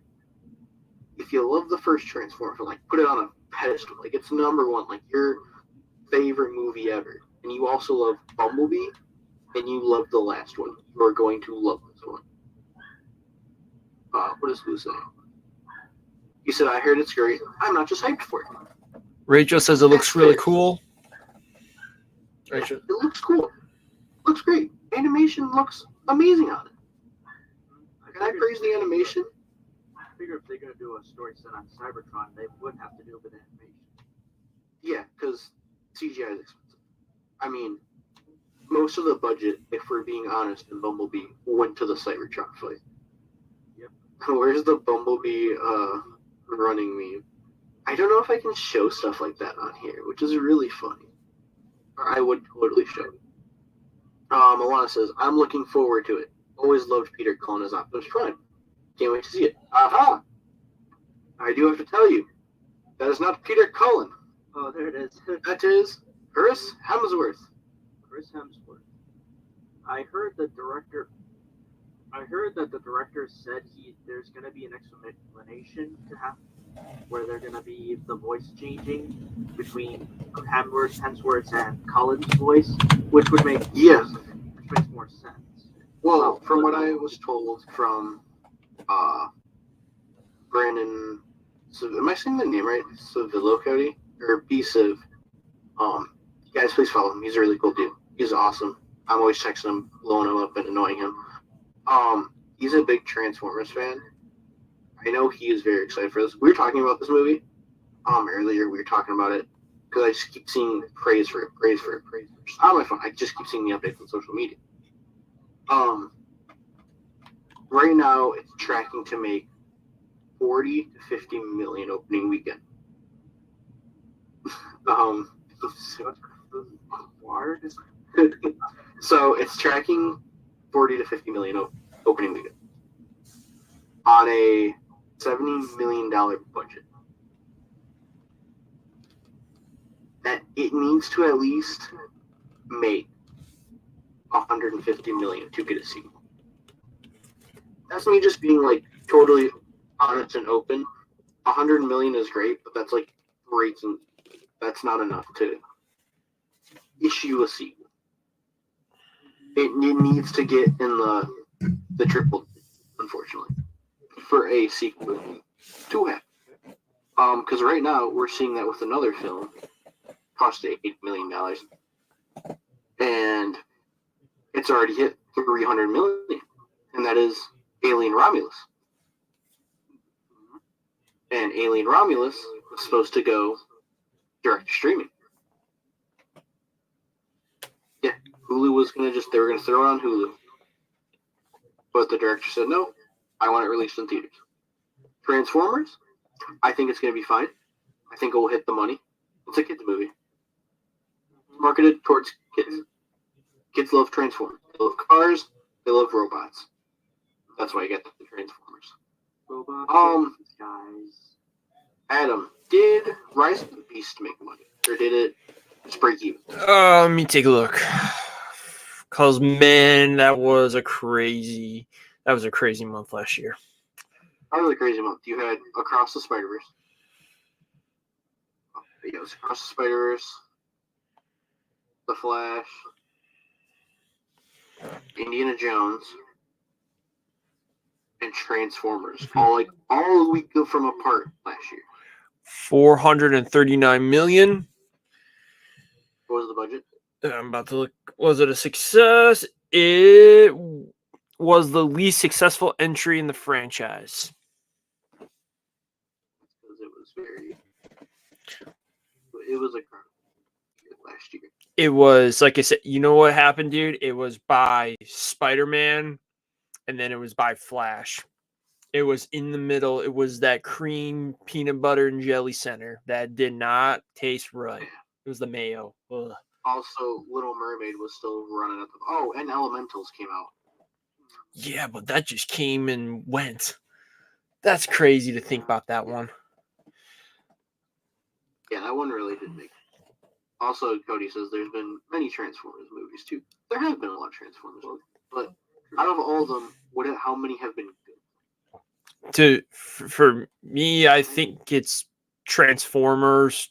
if you love the first Transformers, like put it on a pedestal, like it's number one, like your favorite movie ever, and you also love Bumblebee, and you love the last one, you are going to love this one. What does Lou say? He said, I heard it's great. I'm not just hyped for it. Rachel says it looks really cool. Rachel. It looks cool. Looks great. Animation looks amazing on it. Can I praise the animation? I figure if they're going to do a story set on Cybertron, they would have to do with animation. Yeah, because CGI is expensive. I mean, most of the budget, if we're being honest, in Bumblebee went to the Cybertron fight. Yep. Where's the Bumblebee running meme? I don't know if I can show stuff like that on here, which is really funny. I would totally show it. Alana says, I'm looking forward to it. Always loved Peter Cullen as Optimus Prime. Can't wait to see it. Aha! I do have to tell you, that is not Peter Cullen. Oh, there it is. That is Chris Hemsworth. Chris Hemsworth. I heard that the director said there's going to be an explanation to have where they're going to be the voice changing between Hemsworth's and Cullen's voice, which would make which makes more sense. Well, from what I was told from Brandon, am I saying the name right? Civillo Cody or B Civ? Guys, please follow him. He's a really cool dude. He's awesome. I'm always texting him, blowing him up, and annoying him. He's a big Transformers fan. I know he is very excited for this. We were talking about this movie earlier. We were talking about it because I just keep seeing praise for it. It's not my phone. I just keep seeing the updates on social media. Right now, it's tracking to make 40 to 50 million opening weekend. So it's tracking 40 to 50 million opening weekend on a $70 million budget. That it needs to at least make 150 million to get a sequel. That's me just being like totally honest and open. 100 million is great, but that's like breaking. That's not enough to issue a sequel. It needs to get in the triple, unfortunately, for a sequel to happen. Because right now we're seeing that with another film, cost $8 million, and it's already hit 300 million, and that is Alien Romulus. And Alien Romulus was supposed to go direct to streaming. Yeah, Hulu was they were gonna throw it on Hulu. But the director said, no, I want it released in theaters. Transformers, I think it's gonna be fine. I think it will hit the money. It's a kids movie. It's marketed towards kids. Kids love Transformers. They love cars, they love robots. That's why I get the Transformers. Robots, guys. Adam, did Rise of the Beast make money? Or did it just break even? Let me take a look. Cause man, that was a crazy month last year. That was a crazy month. You had Across the Spider-Verse. It was Across the Spider-Verse, The Flash, Indiana Jones, and Transformers. All a week from apart last year. 439 million. What was the budget? I'm about to look. Was it a success? It was the least successful entry in the franchise. Because it was like last year. It was, like I said, you know what happened, dude? It was by Spider-Man, and then it was by Flash. It was in the middle. It was that cream peanut butter and jelly center that did not taste right. It was the mayo. Ugh. Also, Little Mermaid was still running at and Elementals came out. Yeah, but that just came and went. That's crazy to think about that one. Yeah, that one really did make. Also, Cody says there's been many Transformers movies too. There have been a lot of Transformers movies, but out of all of them, how many have been good? For me, I think it's Transformers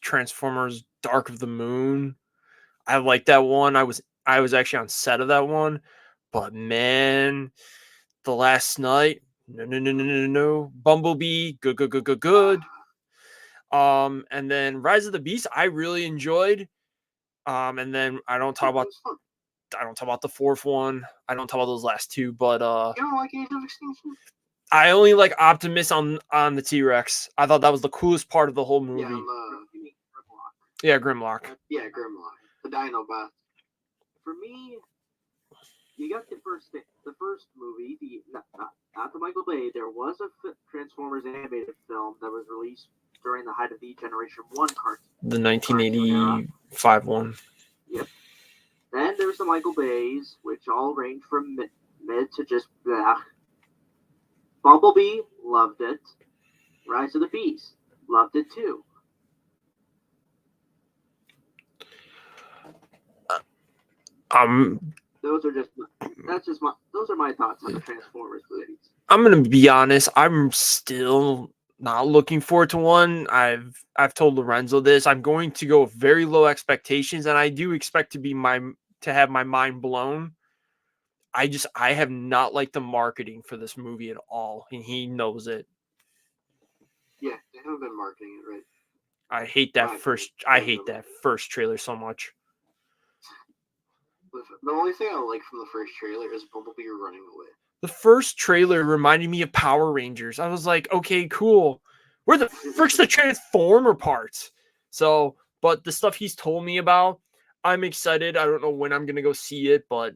Dark of the Moon. I like that one. I was actually on set of that one, but man, the last night, no. Bumblebee, good. And then Rise of the Beast, I really enjoyed. And then I don't talk about the fourth one. I don't talk about those last two, but You don't like Age of Extinction? I only like Optimus on the T-Rex. I thought that was the coolest part of the whole movie. Yeah, Grimlock. Yeah, Grimlock. The Dinobot. For me, you got the first movie, not the Michael Bay. There was a Transformers animated film that was released during the height of the Generation 1 cartoon. The 1985 one. Yep. Then there's the Michael Bays, which all range from mid to just bleh. Bumblebee, loved it. Rise of the Beast, loved it too. Those are my thoughts on the Transformers movies. I'm gonna be honest. I'm still not looking forward to one. I've told Lorenzo this. I'm going to go with very low expectations, and I do expect to have my mind blown. I have not liked the marketing for this movie at all, and he knows it. Yeah, they haven't been marketing it right. I hate that first trailer so much. The only thing I like from the first trailer is Bumblebee running away. The first trailer reminded me of Power Rangers. I was like, okay, cool. Where the frick's the Transformer parts? So, but the stuff he's told me about, I'm excited. I don't know when I'm gonna go see it, but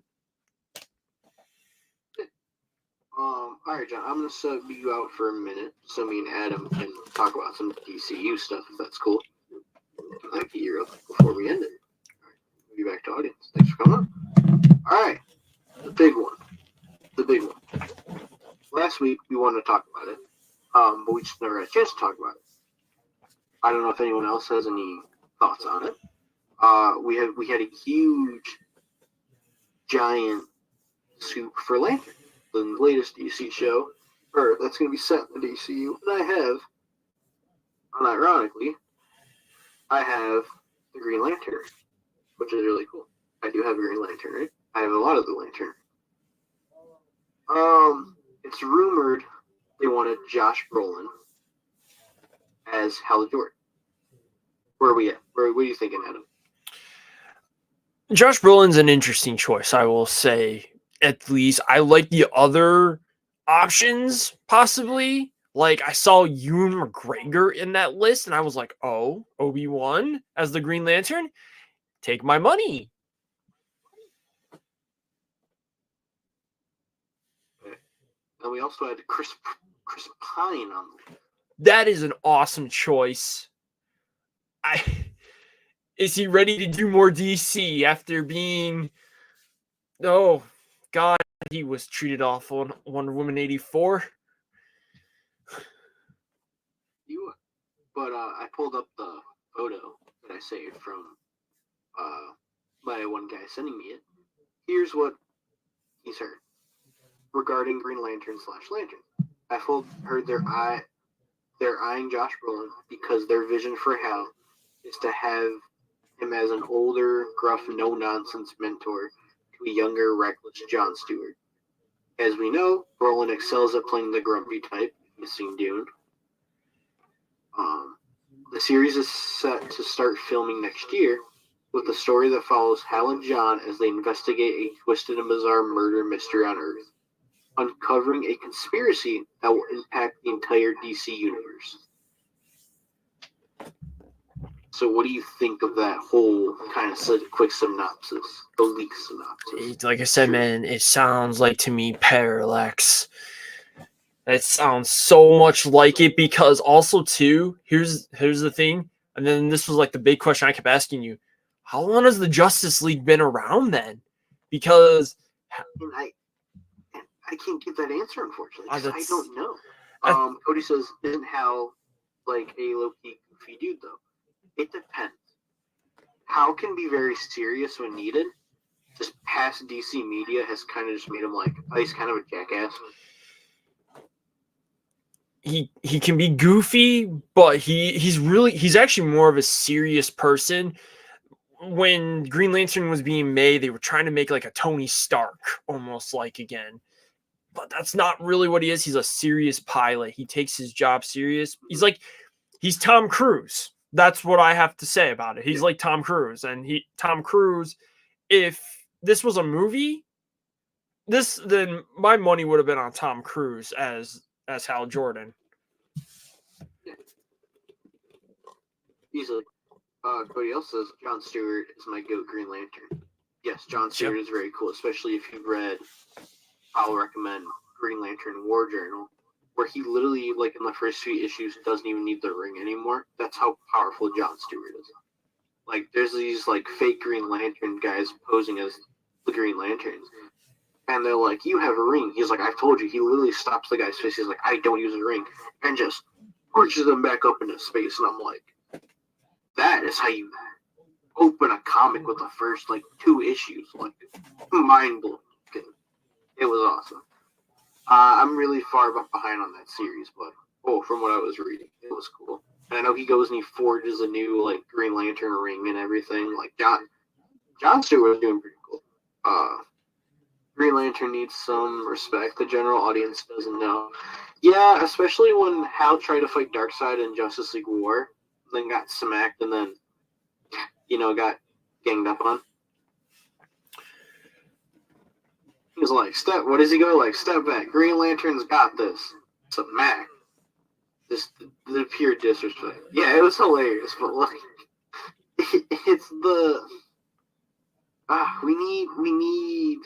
all right, John. I'm gonna sub you out for a minute so me and Adam can talk about some DCU stuff, if that's cool. Like a year before we end it. All right, we'll be back to audience. Thanks for coming up. All right, the big one. Last week we wanted to talk about it, but we just never had a chance to talk about it. I don't know if anyone else has any thoughts on it. We had a huge, giant scoop for Lantern, the latest DC show, or that's going to be set in the DCU. And unironically, I have the Green Lantern, which is really cool. I do have a Green Lantern, right? I have a lot of the Lantern. It's rumored they wanted Josh Brolin as Hal Jordan. Where are we at? What are you thinking, Adam? Josh Brolin's an interesting choice, I will say. At least I like the other options, possibly. Like I saw Ewan McGregor in that list, and I was like, "Oh, Obi-Wan as the Green Lantern, take my money." And we also had Chris Pine on the list. That is an awesome choice. Is he ready to do more DC after being? Oh God, he was treated awful in Wonder Woman 84. But I pulled up the photo that I saved from by one guy sending me it. Here's what he's heard regarding Green Lantern / Lantern. I've heard they're eyeing Josh Brolin because their vision for Hal is to have him as an older, gruff, no-nonsense mentor to a younger, reckless Jon Stewart. As we know, Brolin excels at playing the grumpy type, missing Dune. The series is set to start filming next year, with a story that follows Hal and John as they investigate a twisted and bizarre murder mystery on Earth, uncovering a conspiracy that will impact the entire DC universe. So what do you think of that whole kind of quick synopsis, the leak synopsis? Like I said, man, it sounds like to me Parallax. It sounds so much like it because also too, here's the thing, and then this was like the big question I kept asking you: how long has the Justice League been around then? Because I can't get that answer, unfortunately. I don't know. Cody says, isn't Hal like a low-key goofy dude, though? It depends. Hal can be very serious when needed. Just past DC media has kind of just made him like, oh, he's kind of a jackass. He can be goofy, but he's actually more of a serious person. When Green Lantern was being made, they were trying to make like a Tony Stark almost like again. But that's not really what he is. He's a serious pilot. He takes his job serious. He's Tom Cruise. That's what I have to say about it. He's like Tom Cruise. And Tom Cruise, if this was a movie, then my money would have been on Tom Cruise as Hal Jordan. Easily. Cody else says John Stewart is my GOAT Green Lantern. Yes, John Stewart is very cool, especially if you've read, I'll recommend Green Lantern War Journal, where he literally, like in the first few issues, doesn't even need the ring anymore. That's how powerful John Stewart is. Like, there's these like fake Green Lantern guys posing as the Green Lanterns. And they're like, you have a ring. He's like, I've told you. He literally stops the guy's face. He's like, I don't use a ring. And just pushes them back up into space. And I'm like, that is how you open a comic with the first, like, 2 issues. Like, mind-blowing. It was awesome. I'm really far behind on that series, but, from what I was reading, it was cool. And I know he goes and he forges a new, like, Green Lantern ring and everything. Like, John Stewart was doing pretty cool. Green Lantern needs some respect. The general audience doesn't know. Yeah, especially when Hal tried to fight Darkseid in Justice League War, then got smacked and then, got ganged up on. He was like, what does he go like? Step back. Green Lantern's got this. It's a Mac. Just the pure disrespect. Yeah, it was hilarious, but like, it's the we need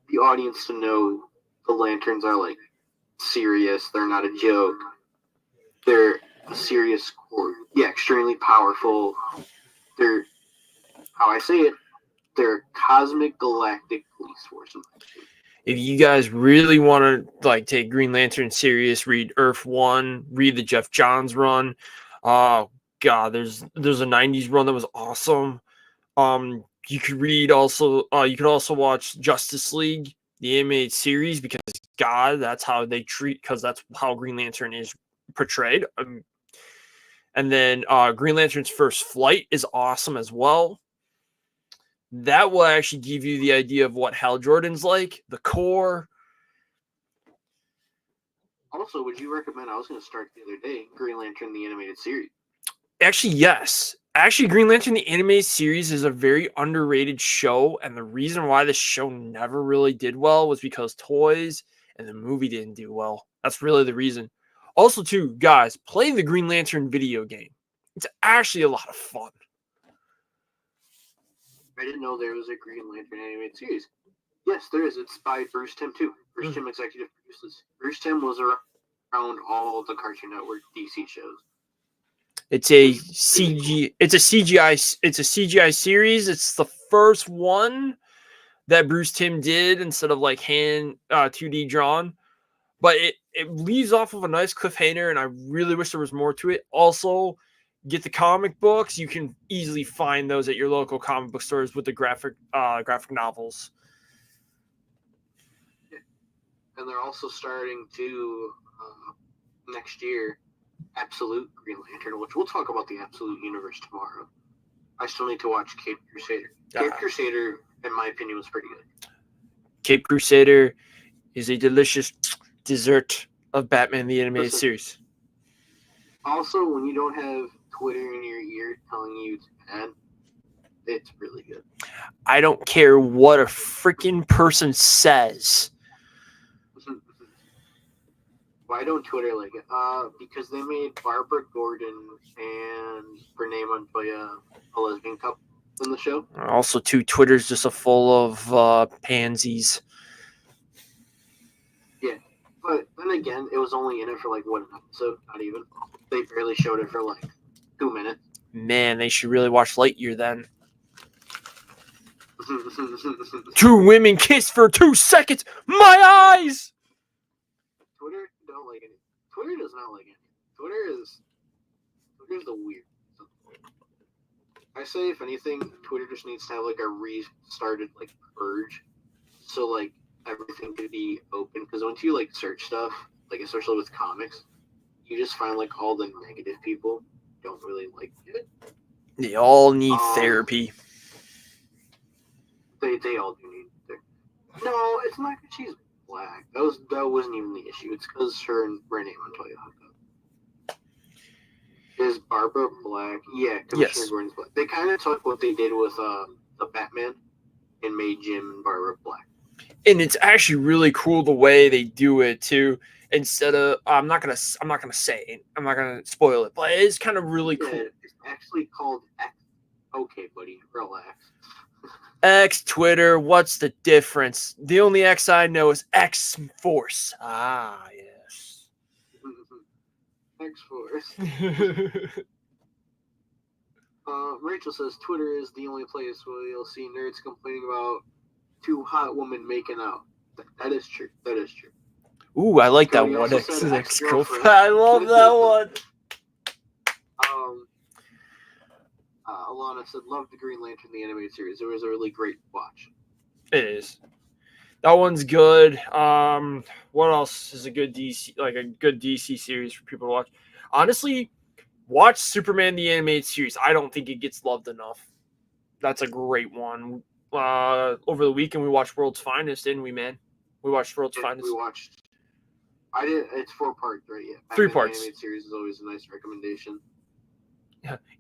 the audience to know the Lanterns are like serious. They're not a joke. They're a serious core. Yeah, extremely powerful. They're, how I say it, they're a cosmic galactic police force. If you guys really want to like take Green Lantern serious, read Earth 1, read the Jeff Johns run. Oh god, there's a 90s run that was awesome. You could read also you could also watch Justice League, the animated series, because god, that's how they treat, because that's how Green Lantern is portrayed. And then Green Lantern's First Flight is awesome as well. That will actually give you the idea of what Hal Jordan's like, the core. Also, would you recommend, I was going to start the other day, Green Lantern, the animated series? Actually, yes. Actually, Green Lantern, the animated series is a very underrated show. And the reason why this show never really did well was because toys and the movie didn't do well. That's really the reason. Also, too, guys, play the Green Lantern video game. It's actually a lot of fun. I didn't know there was a Green Lantern animated series. Yes, there is. It's by Bruce Timm, too. Bruce Timm executive produces. Bruce Timm was around all the Cartoon Network DC shows. It's a CGI series. It's the first one that Bruce Timm did instead of like hand 2D drawn. But it leaves off of a nice cliffhanger, and I really wish there was more to it. Also, get the comic books. You can easily find those at your local comic book stores with the graphic novels. And they're also starting to, next year, Absolute Green Lantern, which we'll talk about the Absolute Universe tomorrow. I still need to watch Cape Crusader. Cape Crusader, in my opinion, was pretty good. Cape Crusader is a delicious dessert of Batman the Animated Series. Also, when you don't have Twitter in your ear telling you it's bad, it's really good. I don't care what a freaking person says. Why don't Twitter like it? Because they made Barbara Gordon and Renee Montoya a lesbian couple in the show. Also, too, Twitter's just full of pansies. Yeah, but then again, it was only in it for like one episode, not even. They barely showed it for like 2 minutes. Man, they should really watch Lightyear then. 2 women kiss for 2 seconds. My eyes. Twitter don't like it. Twitter does not like it. Twitter's the weird. I say, if anything, Twitter just needs to have like a restarted like purge, so like everything could be open. Because once you like search stuff, like especially with comics, you just find like all the negative people don't really like it. They all need therapy. They all do need therapy. No, it's not because she's black. That wasn't even the issue. It's because her and Renee Montoya hooked up. Is Barbara black? Yeah, Commissioner Yes. Gordon's black. They kind of took what they did with the Batman and made Jim and Barbara black. And it's actually really cool the way they do it too. Instead of I'm not gonna say it. I'm not gonna spoil it, but it's kind of really cool. Yeah, it's actually called X. Okay, buddy, relax. X Twitter, what's the difference? The only X I know is X Force. Ah, yes. X-Force. Rachel says Twitter is the only place where you'll see nerds complaining about two hot women making out. That is true. That is true. Ooh, I like that Cody one. also X said ex-girlfriend. ex-girlfriend. I love that one. Alana said, loved the Green Lantern, the animated series. It was a really great watch. It is. That one's good. What else is a good DC series for people to watch? Honestly, watch Superman the animated series. I don't think it gets loved enough. That's a great one. Over the weekend we watched World's Finest, didn't we, man? We watched World's Finest. We watched. I did. It's 4 parts, right? Yeah. 3 Batman parts. The animated series is always a nice recommendation.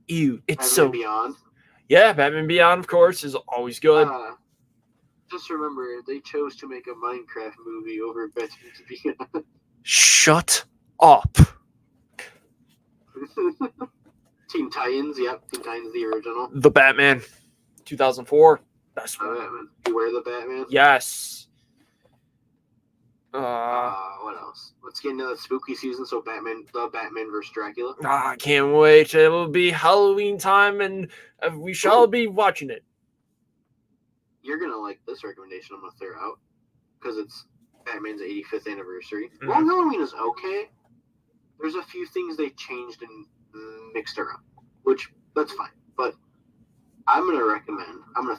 Ew, it's Batman so Beyond. Yeah, Batman Beyond, of course, is always good. Just remember, they chose to make a Minecraft movie over Batman Beyond. Shut up. Teen Titans, yep. Teen Titans, the original. The Batman, 2004. Best one. Batman. Beware the Batman. Yes. What else? Let's get into the spooky season. So the Batman vs. Dracula. I can't wait. It will be Halloween time, and we shall be watching it. You're gonna like this recommendation I'm gonna throw out because it's Batman's 85th anniversary. Mhm. Long Halloween is okay. There's a few things they changed and mixed around, which that's fine. But I'm gonna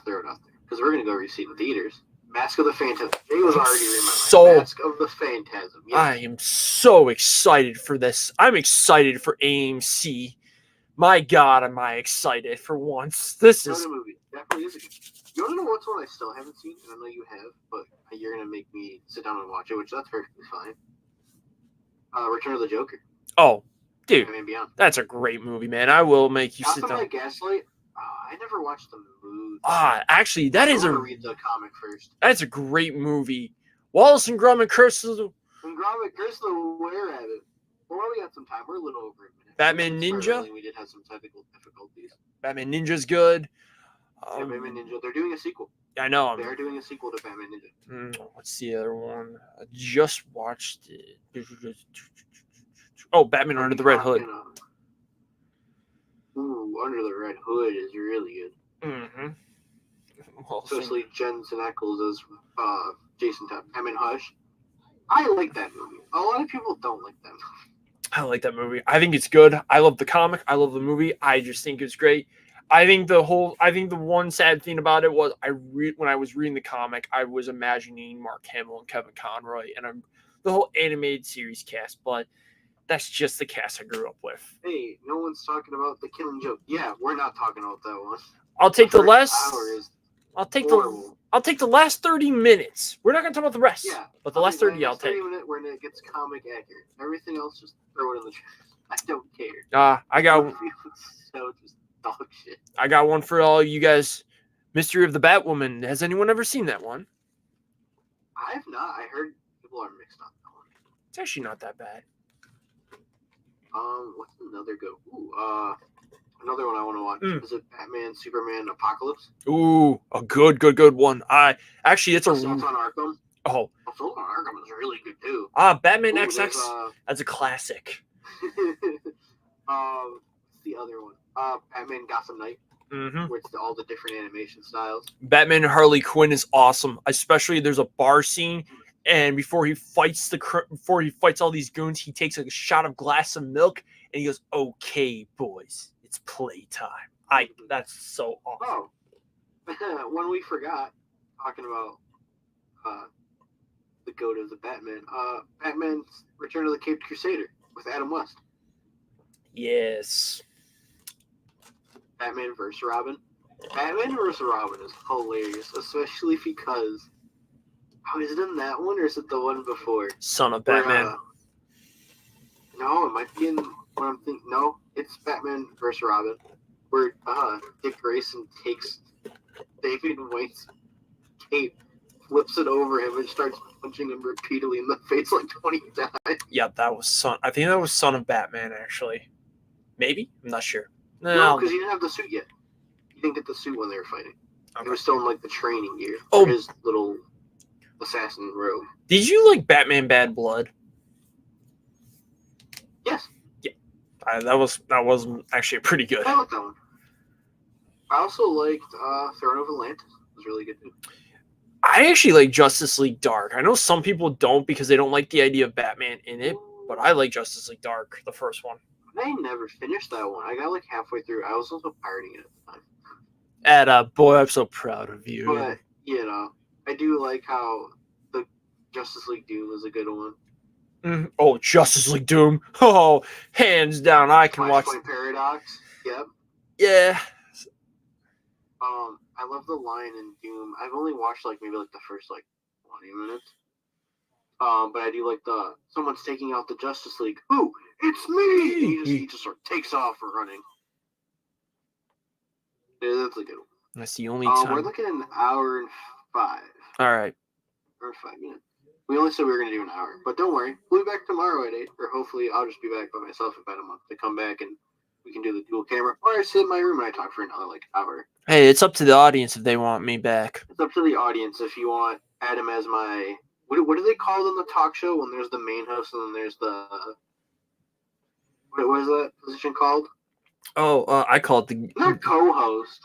throw it out there because we're gonna go re-see it in theaters. Mask of the Phantasm. It was already remembered. Mask of the Phantasm. Yes. I am so excited for this. I'm excited for AMC. My God, am I excited for once. This is... Another movie. Definitely is a good. You want to know what's one I still haven't seen? And I know you have, but you're going to make me sit down and watch it, which that's perfectly fine. Return of the Joker. Oh, dude, Batman Beyond. that's a great movie, man. I will make you sit Gotham by down. Gaslight. I never watched the movie. Actually, that is I want to read the comic first. that's a great movie. Wallace and Gromit Curse of the And Gromit, Curse the Were-Rabbit. Well, we got some time. We're a little over a minute. Batman Since Ninja? early, we did have some technical difficulties. Batman Ninja's good. Yeah, Batman Ninja. They're doing a sequel. I know. They are doing a sequel to Batman Ninja. What's the other one? I just watched it. Oh, Batman Under the Red Hood. Ooh, Under the Red Hood is really good. Mm-hmm. Well, Especially Jensen Ackles as Jason Todd. Batman Hush. I like that movie. A lot of people don't like that movie. I like that movie. I think it's good. I love the comic. I love the movie. I just think it's great. I think the one sad thing about it was when I was reading the comic, I was imagining Mark Hamill and Kevin Conroy and the whole animated series cast, but that's just the cast I grew up with. Hey, no one's talking about The Killing Joke. Yeah, we're not talking about that one. I'll take the first last. hour is I'll take horrible. I'll take the last 30 minutes. We're not gonna talk about the rest. Yeah, but the last 30 I'll take. Minute when it gets comic accurate. Everything else, just throw it in the trash. I don't care. I got So just dog shit. I got one for all you guys. Mystery of the Batwoman. Has anyone ever seen that one? I have not. I heard people are mixed on that one. It's actually not that bad. What's another good? Ooh, another one I want to watch. Is it Batman, Superman, Apocalypse? Ooh, a good one. It's Assault on Arkham. Oh. Assault on Arkham is really good too. Batman Ooh, XX. That's a classic. The other one. Batman Gotham Knight. Mm-hmm. Where it's all the different animation styles. Batman and Harley Quinn is awesome. Especially there's a bar scene and before he fights all these goons, he takes a shot of glass of milk, and he goes, "Okay, boys, it's playtime." That's so awesome. Oh, when we forgot talking about the goat of the Batman, Batman's Return of the Caped Crusader with Adam West. Yes. Batman vs. Robin. Batman vs. Robin is hilarious, especially because is it in that one or is it the one before? Son of Where, Batman. no, it might be in what I'm thinking. No, it's Batman vs. Robin, where Dick Grayson takes David Wayne's cape, flips it over him, and starts punching him repeatedly in the face like 20 times. Yep, that was Son. I think that was Son of Batman, actually. Maybe? I'm not sure. No, because he didn't have the suit yet. He didn't get the suit when they were fighting. Okay. He was still in like the training gear. Oh. His little assassin robe. Did you like Batman Bad Blood? Yes. Yeah. That was actually pretty good. I like that one. I also liked Throne of Atlantis. It was really good too. I actually like Justice League Dark. I know some people don't because they don't like the idea of Batman in it, but I like Justice League Dark, the first one. I never finished that one. I got like halfway through. I was also pirating it at the time. Boy, I'm so proud of you. But, I do like how the Justice League Doom is a good one. Oh, Justice League Doom. Oh, hands down, I can watch. Flashpoint Paradox. Yep. Yeah. I love the line in Doom. I've only watched maybe the first 20 minutes. But I do like someone's taking out the Justice League. Ooh, it's me! And he just sort of takes off running. Yeah, that's a good one. That's the only time. We're looking at an hour and 5. All right. Or 5 minutes. We only said we were going to do an hour. But don't worry. We'll be back tomorrow at 8. Or hopefully I'll just be back by myself in about a month to come back and we can do the dual camera. Or I sit in my room and I talk for another hour. Hey, it's up to the audience if they want me back. It's up to the audience if you want Adam as my... What do they call it on the talk show when there's the main host and then there's the... What is that position called? Oh, I call it the... Not co-host.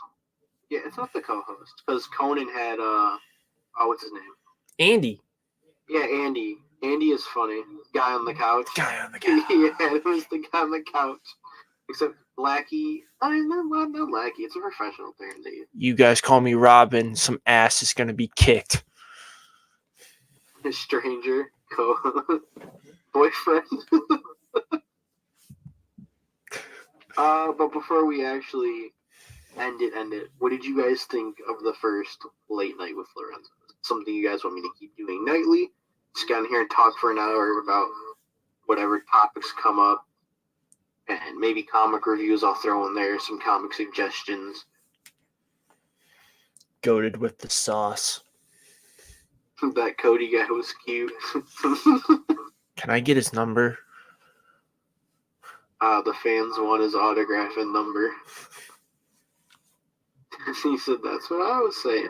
Yeah, it's not the co-host. Because Conan had... what's his name? Andy. Yeah, Andy. Andy is funny. Guy on the couch. Guy on the couch. Yeah, it was the guy on the couch. Except Blackie. I mean, not Blackie. It's a professional thing. You guys call me Robin. Some ass is going to be kicked. A stranger. Boyfriend. But before we actually end it, what did you guys think of the first late night with Lorenzo? Something you guys want me to keep doing nightly? Just get on here and talk for an hour about whatever topics come up. And maybe comic reviews I'll throw in there, some comic suggestions. Goated with the sauce. That Cody guy was cute. Can I get his number? The fans want his autograph and number. He said that's what I was saying.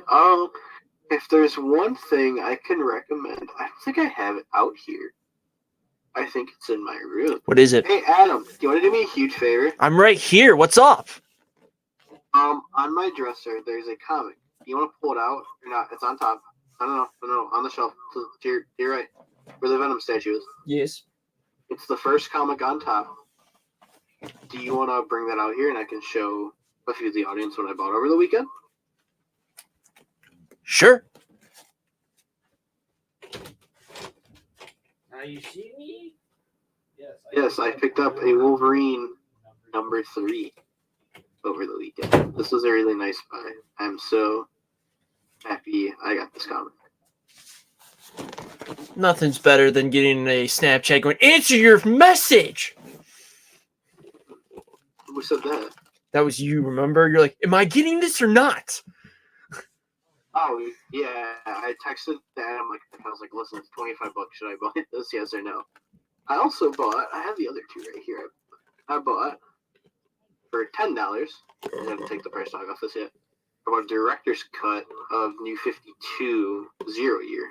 If there's one thing I can recommend, I don't think I have it out here. I think it's in my room. What is it? Hey, Adam, do you want to do me a huge favor? I'm right here. What's up? On my dresser, there's a comic. Do you want to pull it out or not? It's on top. No, on the shelf. To your right, where the Venom statue is. Yes. It's the first comic on top. Do you want to bring that out here and I can show a few of the audience what I bought over the weekend? Sure. Now you see me? Yes, I picked up a Wolverine number 3 over the weekend. This was a really nice buy. I'm so happy I got this comic. Nothing's better than getting a Snapchat going, answer your message. Who said that? That was you, remember? You're like, am I getting this or not? Oh, yeah. I texted Adam, I was like, listen, it's $25. Should I buy this? Yes or no? I also bought, I have the other 2 right here. I bought for $10. I haven't taken the price tag off this yet. I bought a director's cut of New 52 0 Year.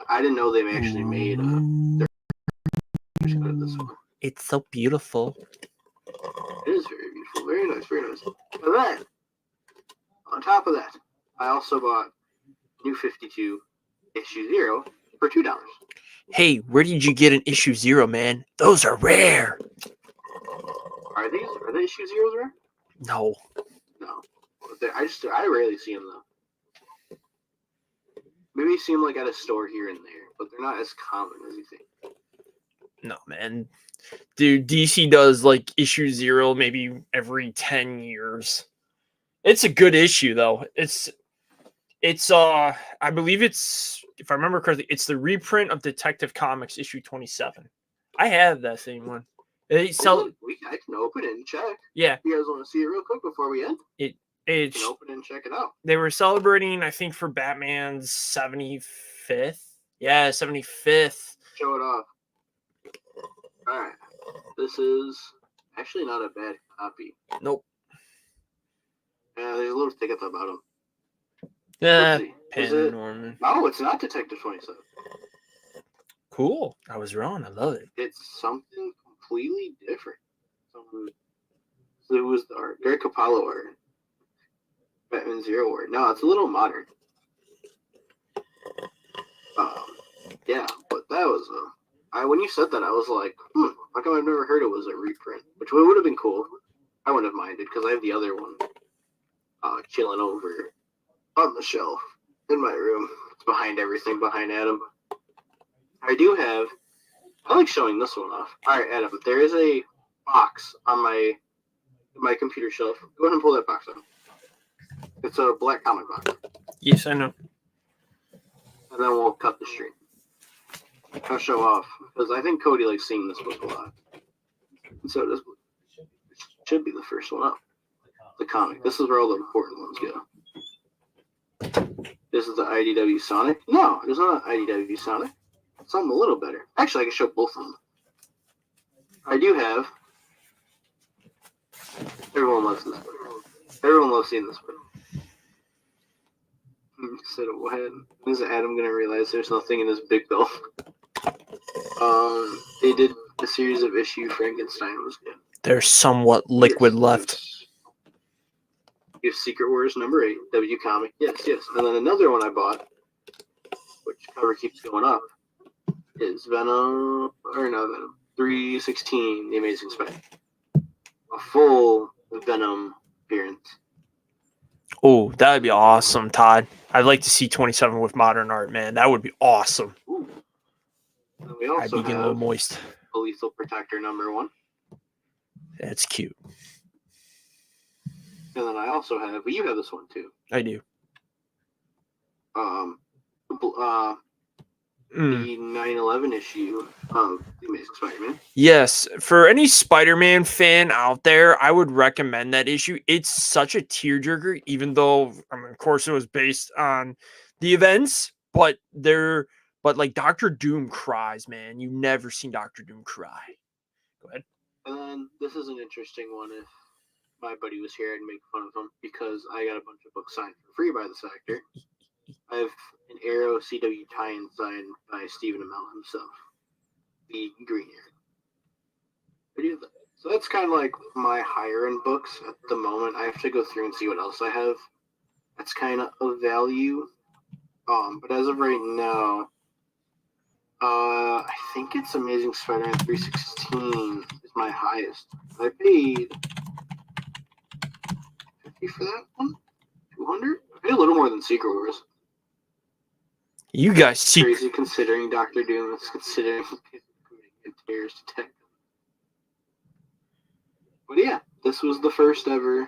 I didn't know they actually made a director's cut of this one. It's so beautiful. It is very beautiful. Very nice, very nice. And then, on top of that, I also bought New 52 issue 0 for $2. Hey, where did you get an issue 0, man? Those are rare. Are the issue 0s rare? No. No. I rarely see them though. Maybe you see them like at a store here and there, but they're not as common as you think. No, man. Dude, DC does like issue 0 maybe every 10 years. It's a good issue though. It's I believe it's, if I remember correctly, it's the reprint of Detective Comics issue 27. I have that same one. They sell I can open it and check. Yeah. You guys want to see it real quick before we end? You It's can open it and check it out. they were celebrating, I think, for Batman's 75th. Yeah, 75th. Show it off. Alright. This is actually not a bad copy. Nope. Yeah, there's a little ticket about him. Yeah, Is it? Norman. No, it's not Detective 27. Cool. I was wrong. I love it. It's something completely different. So it was the art. Greg Capallo art. Batman Zero art. No, it's a little modern. Yeah, but that was when you said that, I was like, how come I've never heard it was a reprint? Which would have been cool. I wouldn't have minded because I have the other one chilling over on the shelf in my room. It's behind everything, behind Adam. I like showing this one off. Alright, Adam, there is a box on my computer shelf. Go ahead and pull that box out. It's a black comic box. Yes, I know. And then we'll cut the stream. I'll show off, because I think Cody likes seeing this book a lot. And so this book should be the first one up. The comic. This is where all the important ones go. This is the IDW Sonic. No, it's not IDW Sonic. It's something a little better. Actually, I can show both of them. I do have... Everyone loves this book. Everyone loves seeing this book. Instead of what? Is Adam going to realize there's nothing in his big bill? They did a series of issue Frankenstein was good. There's somewhat liquid left. You have Secret Wars number 8, W Comic. Yes. And then another one I bought, which cover keeps going up, is Venom 316, The Amazing Spider. A full Venom appearance. Oh, that would be awesome, Todd. I'd like to see 27 with modern art, man. That would be awesome. Ooh. And we I'd also be getting a little have moist. a Lethal Protector number 1. That's cute. And then I also have, you have this one too. I do. The 9/11 issue of The Amazing Spider-Man. Yes, for any Spider-Man fan out there, I would recommend that issue. It's such a tearjerker, even though, of course, it was based on the events, but like Doctor Doom cries, man. You've never seen Doctor Doom cry. Go ahead. And then this is an interesting one. If my buddy was here, I'd make fun of him because I got a bunch of books signed for free by this actor. I have an Arrow CW tie-in signed by Stephen Amell himself, the Green Arrow. So that's kind of like my higher-end books at the moment. I have to go through and see what else I have. That's kind of of value. But as of right now, I think it's Amazing Spider-Man 316 is my highest. I paid $50 for that one? $200? I paid a little more than Secret Wars. You guys see Crazy considering Doctor Doom is considering tears to tech. But yeah, this was the first ever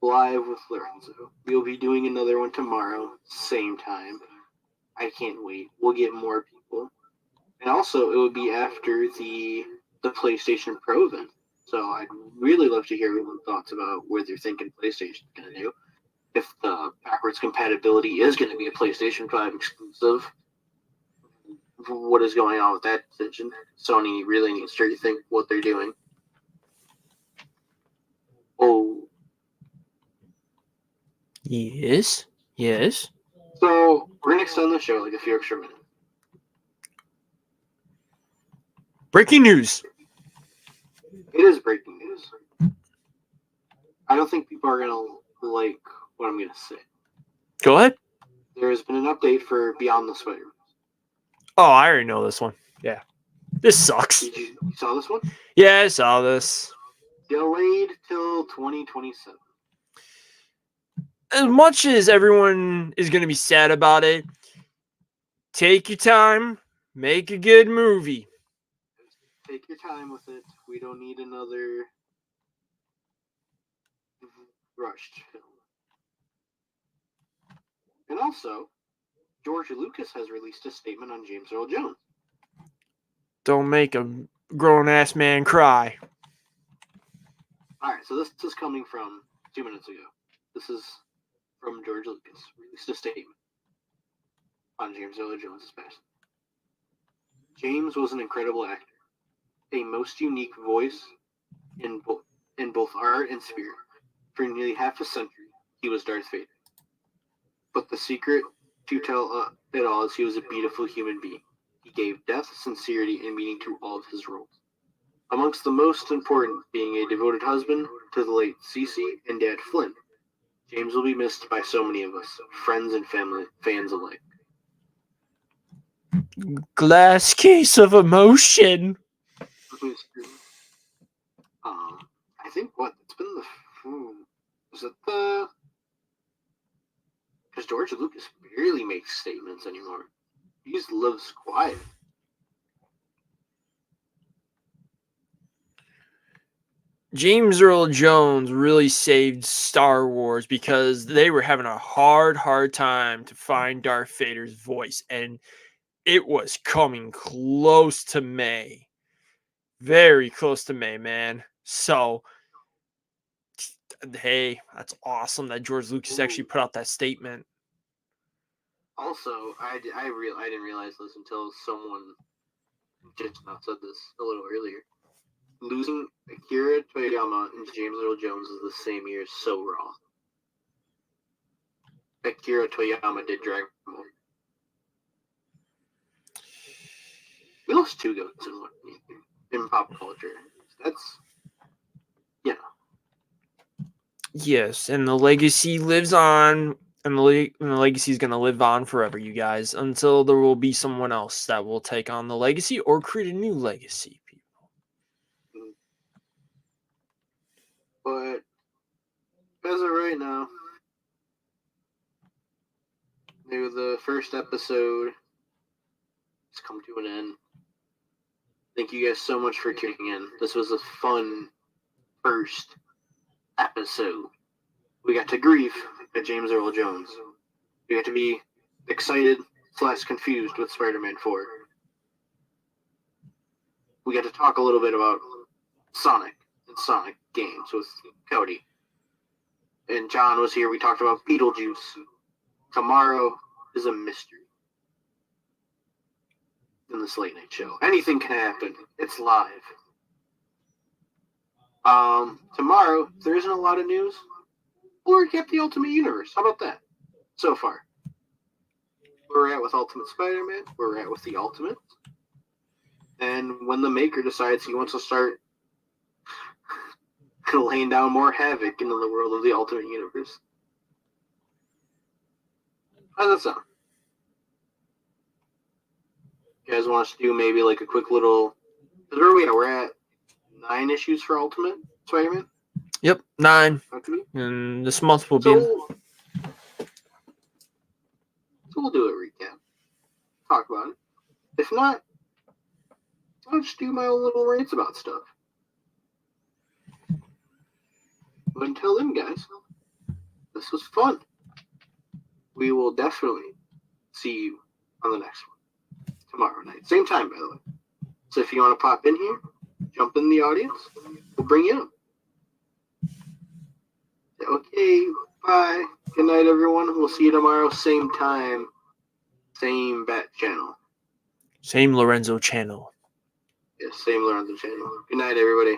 live with Lorenzo. We'll be doing another one tomorrow, same time. I can't wait. We'll get more people. And also, it would be after the PlayStation Pro event. So I'd really love to hear everyone's thoughts about what they're thinking PlayStation's going to do. If the backwards compatibility is going to be a PlayStation 5 exclusive, what is going on with that decision? Sony really needs to rethink what they're doing. Oh. Yes. So, we're going to extend the show like a few extra minutes. Breaking news. It is breaking news. I don't think people are going to like what I'm going to say. Go ahead. there has been an update for Beyond the Spider. Oh, I already know this one. Yeah. This sucks. You saw this one? Yeah, I saw this. Delayed till 2027. As much as everyone is going to be sad about it, take your time, make a good movie. Take your time with it. We don't need another rushed film. And also, George Lucas has released a statement on James Earl Jones. Don't make a grown-ass man cry. Alright, so this is coming from 2 minutes ago. This is from George Lucas. Released a statement on James Earl Jones' passing. James was an incredible actor, a most unique voice in both art and spirit. For nearly half a century, he was Darth Vader. But the secret to tell it all is he was a beautiful human being. He gave depth, sincerity, and meaning to all of his roles. Amongst the most important being a devoted husband to the late Cece and Dad Flynn. James will be missed by so many of us, friends and family, fans alike. Glass case of emotion. I think it's been is it the? Because George Lucas barely makes statements anymore. He just lives quiet. James Earl Jones really saved Star Wars because they were having a hard time to find Darth Vader's voice, and it was coming close to May. Very close to May, man. So, hey, that's awesome that George Lucas actually put out that statement. Also, I didn't realize this until someone just now said this a little earlier. Losing Akira Toriyama and James Earl Jones is the same year is so raw. Akira Toriyama did Dragon Ball. We lost two goats in pop culture. That's Yes, and the legacy lives on, and the legacy is going to live on forever, you guys, until there will be someone else that will take on the legacy or create a new legacy, people. But as of right now, the first episode has come to an end. Thank you guys so much for tuning in. This was a fun first episode. We got to grieve at James Earl Jones. We got to be excited / confused with Spider-Man 4. We got to talk a little bit about Sonic and Sonic games with Cody. And John was here. We talked about Beetlejuice. Tomorrow is a mystery in this late night show. Anything can happen. It's live. Tomorrow, if there isn't a lot of news, we'll recap the Ultimate Universe. How about that? So far. Where we're at with Ultimate Spider-Man, where we're at with the Ultimate. And when the maker decides he wants to start laying down more havoc into the world of the Ultimate Universe. How does that sound? You guys want us to do maybe like a quick little... Because where are we at? We're at 9 issues for Ultimate Spider-Man? Yep, 9. Okay. And this month will be... So we'll do a recap. Talk about it. If not, I'll just do my own little rants about stuff. But until then, guys, this was fun. We will definitely see you on the next one tomorrow night. Same time, by the way. So if you want to pop in here, jump in the audience, we'll bring you in. Okay, bye. Good night, everyone. We'll see you tomorrow, same time, same bat channel. Same Lorenzo channel. Yes, same Lorenzo channel. Good night, everybody.